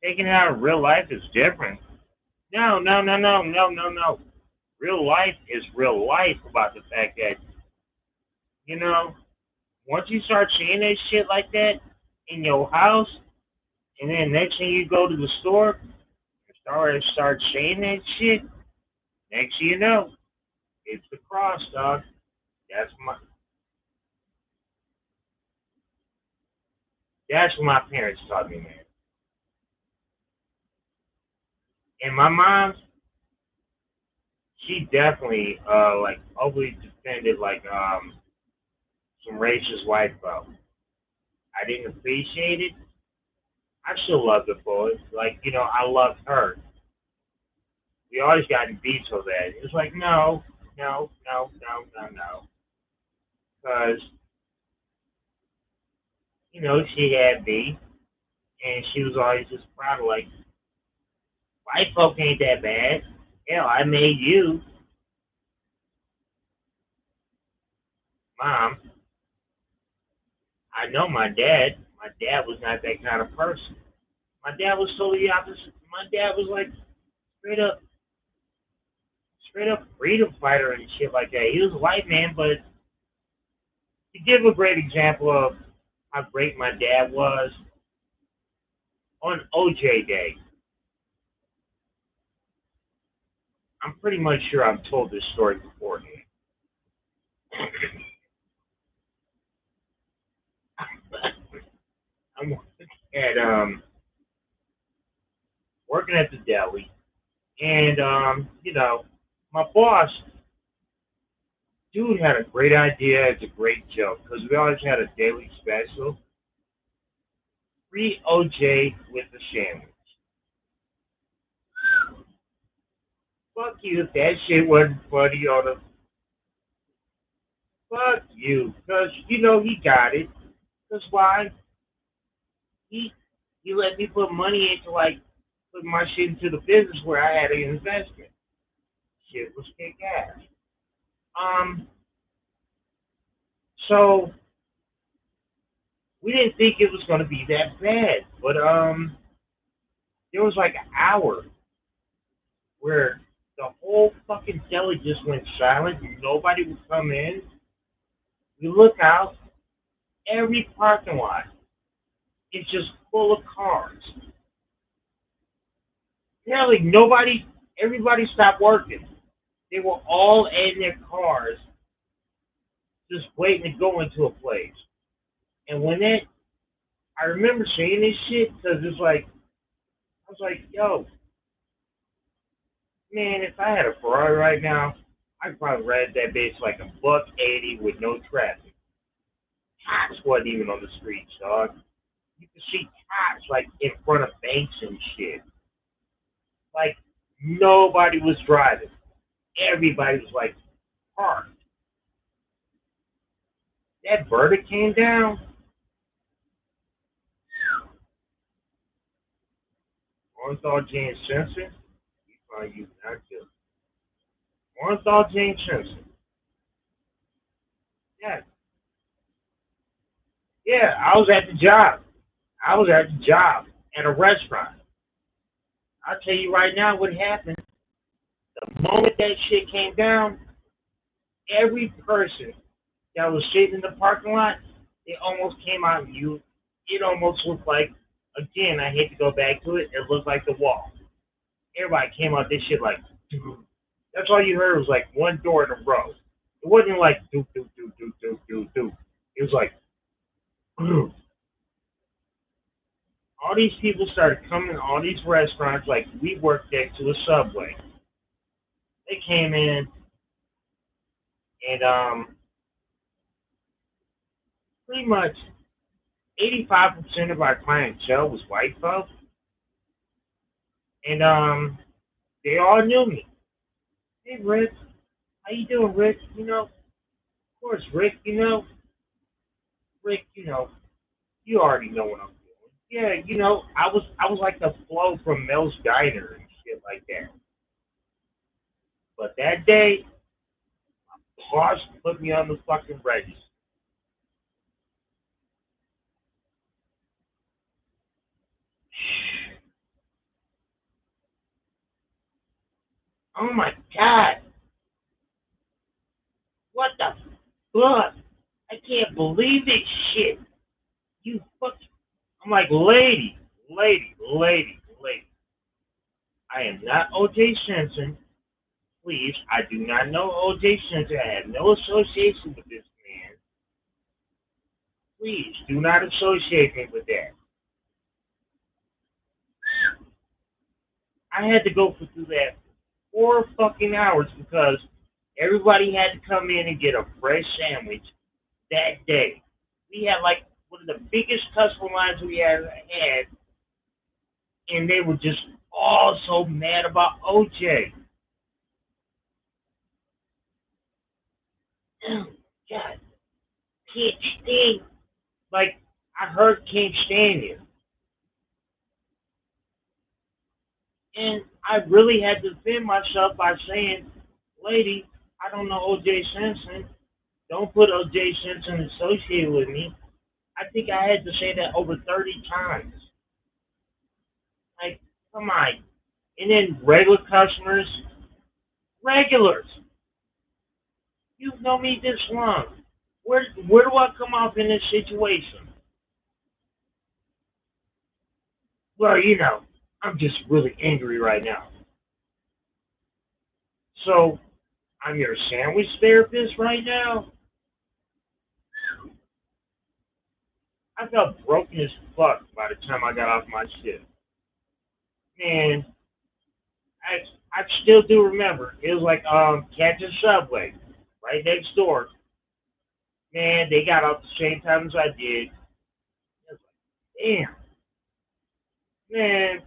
Taking it out of real life is different. No, no, no, no, no, no, no. Real life is real life about the fact that, you know, once you start seeing that shit like that, in your house, and then next thing you go to the store, start saying that shit. Next thing you know, it's the cross, dog. That's my that's what my parents taught me, man. And my mom, she definitely like overly defended like some racist white folks. I didn't appreciate it. I still love the boys. Like, I loved her. We always got in beats over that. It was like, no, no, no, no, no, no. Because, she had me, and she was always just proud of, like, white folk ain't that bad. Hell, I made you. Mom, I know my dad. My dad was not that kind of person. My dad was totally opposite. My dad was like straight up, straight up freedom fighter and shit like that. He was a white man, but to give a great example of how great my dad was, on OJ Day, I'm pretty much sure I've told this story beforehand. I'm at working at the deli, and my boss, dude, had a great idea. It's a great joke because we always had a daily special: free OJ with a sandwich. Fuck you if that shit wasn't funny on the. Fuck you, because he got it. Because why? He he let me put money into like put my shit into the business where I had an investment. Shit was kick ass. Um, so we didn't think it was gonna be that bad, but there was like an hour where the whole fucking deli just went silent. Nobody would come in. We look out, every parking lot is just full of cars. Apparently, everybody stopped working. They were all in their cars, just waiting to go into a place. And I remember saying this shit because it's like, I was like, yo, man, if I had a Ferrari right now, I'd probably ride that bitch like a buck 80 with no traffic. Cops wasn't even on the streets, dog. You could see cops like in front of banks and shit. Like nobody was driving. Everybody was like parked. That verdict came down. Orenthal James Simpson. We find you not guilty. Orenthal James Simpson. Yeah, yeah. I was at the job. I was at the job at a restaurant. I'll tell you right now what happened. The moment that shit came down, every person that was sitting in the parking lot, it almost came out of you. It almost looked like, again, I hate to go back to it, it looked like the wall. Everybody came out this shit like, dude. That's all you heard was like one door in a row. It wasn't like, do, do, do, do, do, do, do. It was like, all these people started coming to all these restaurants, like we worked next to a Subway. They came in and pretty much 85% of our clientele was white folks, and they all knew me. Hey, Rick, how you doing, Rick? Of course, Rick. Rick. You already know what I'm doing. Yeah, I was like the flow from Mel's Diner and shit like that. But that day, boss put me on the fucking register. Oh my god, what the fuck? I can't believe this shit. You fuck. I'm like, lady. I am not O.J. Simpson. Please, I do not know O.J. Simpson. I have no association with this man. Please, do not associate me with that. I had to go through that 4 fucking hours because everybody had to come in and get a fresh sandwich that day. We had like one of the biggest customer lines we ever had, and they were just all so mad about OJ. Oh, God, can't stand. Like, I heard can't stand you. And I really had to defend myself by saying, lady, I don't know OJ Simpson. Don't put OJ Simpson associated with me. I think I had to say that over 30 times. Like, come on. And then regular customers, regulars, you've known me this long. Where do I come off in this situation? Well, I'm just really angry right now. So I'm your sandwich therapist right now. I felt broken as fuck by the time I got off my shift. Man, I still do remember. It was like catching Subway right next door. Man, they got off the same time as I did. It was like, damn, man,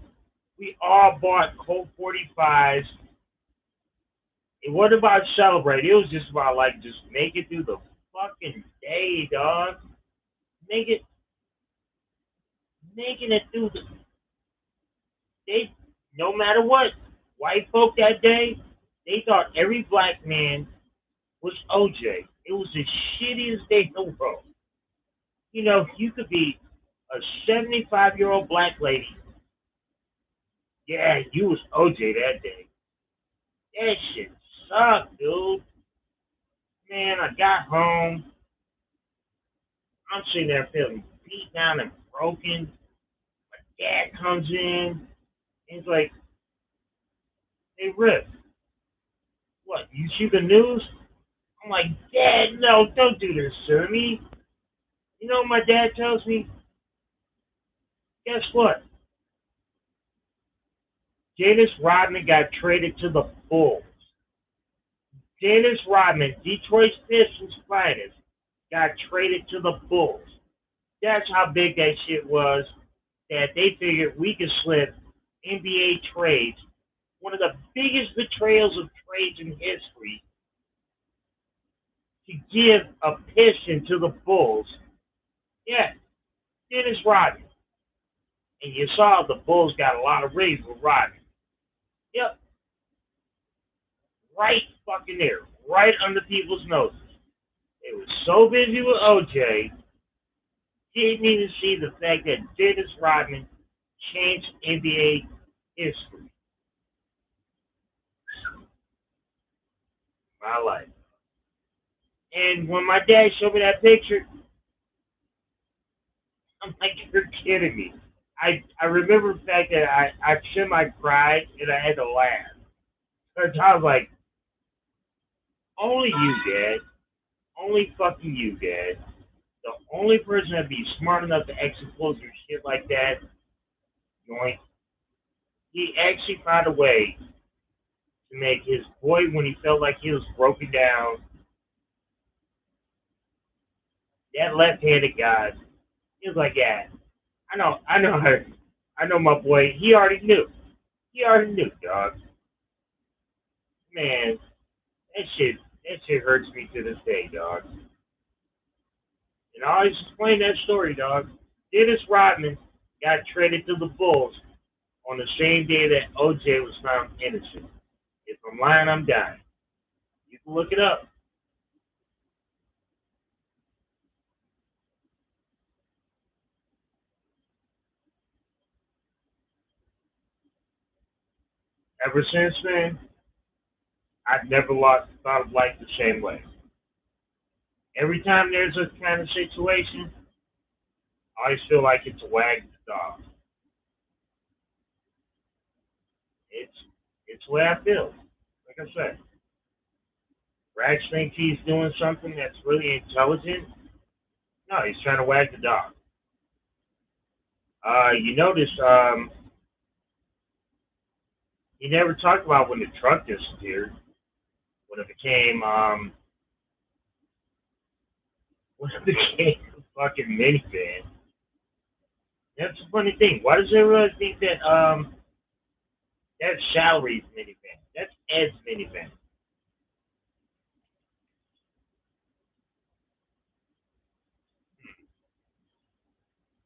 we all bought Colt 45s. It wasn't about celebrating. It was just about like just make it through the fucking day, dog. Make it, making it through the they. No matter what, white folk that day, they thought every black man was OJ. It was the shittiest day in the world. You could be a 75-year-old black lady. Yeah, you was OJ that day. That shit sucked, dude. Man, I got home. I'm sitting there feeling beat down and broken. Dad comes in. He's like, hey, Rick, what, you see the news? I'm like, Dad, no, don't do this to me. You know what my dad tells me? Guess what? Dennis Rodman got traded to the Bulls. Dennis Rodman, Detroit Pistons finest, got traded to the Bulls. That's how big that shit was that they figured we could slip NBA trades, one of the biggest betrayals of trades in history, to give a piston to the Bulls. Yeah, Dennis Rodman. And you saw the Bulls got a lot of rings with Rodman. Yep, right fucking there, right under people's noses. They were so busy with OJ, didn't even see the fact that Dennis Rodman changed NBA history. My life. And when my dad showed me that picture, I'm like, you're kidding me. I remember the fact that I semi cried and I had to laugh. Because I was like, only you, Dad. Only fucking you, Dad. The only person that'd be smart enough to execute your shit like that, joint, he actually found a way to make his boy, when he felt like he was broken down, that left-handed guy, he was like, yeah, I know my boy. He already knew. He already knew, dog. Man, that shit hurts me to this day, dog. And I always explain that story, dog. Dennis Rodman got traded to the Bulls on the same day that OJ was found innocent. If I'm lying, I'm dying. You can look it up. Ever since then, I've never lost thought of life the same way. Every time there's a kind of situation, I always feel like it's a wag the dog. It's it's the way I feel. Like I said, Rags thinks he's doing something that's really intelligent. No, he's trying to wag the dog. You notice he never talked about when the truck disappeared, when it became when it became a fucking minivan. That's a funny thing. Why does everyone think that that's Salary's minivan? That's Ed's minivan.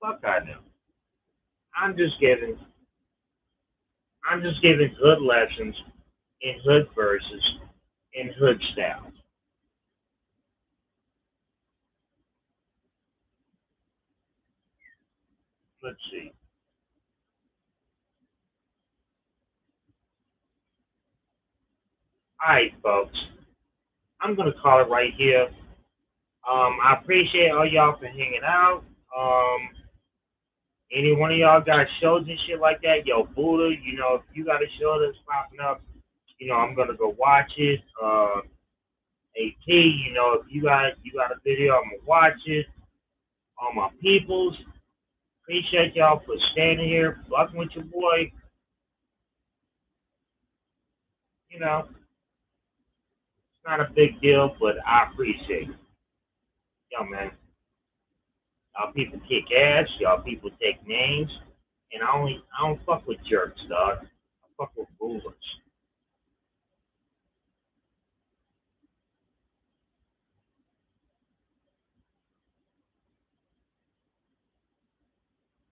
Fuck I know. I'm just giving I'm just giving hood lessons in hood verses in hood styles. Let's see. All right, folks. I'm gonna call it right here. I appreciate all y'all for hanging out. Any one of y'all got shows and shit like that, yo, Buddha, if you got a show that's popping up, I'm gonna go watch it. AT, if you got a video, I'm gonna watch it. All my peoples, appreciate y'all for standing here, fucking with your boy. It's not a big deal, but I appreciate it. Yo, man, y'all people kick ass. Y'all people take names, and I don't fuck with jerks, dog. I fuck with rulers.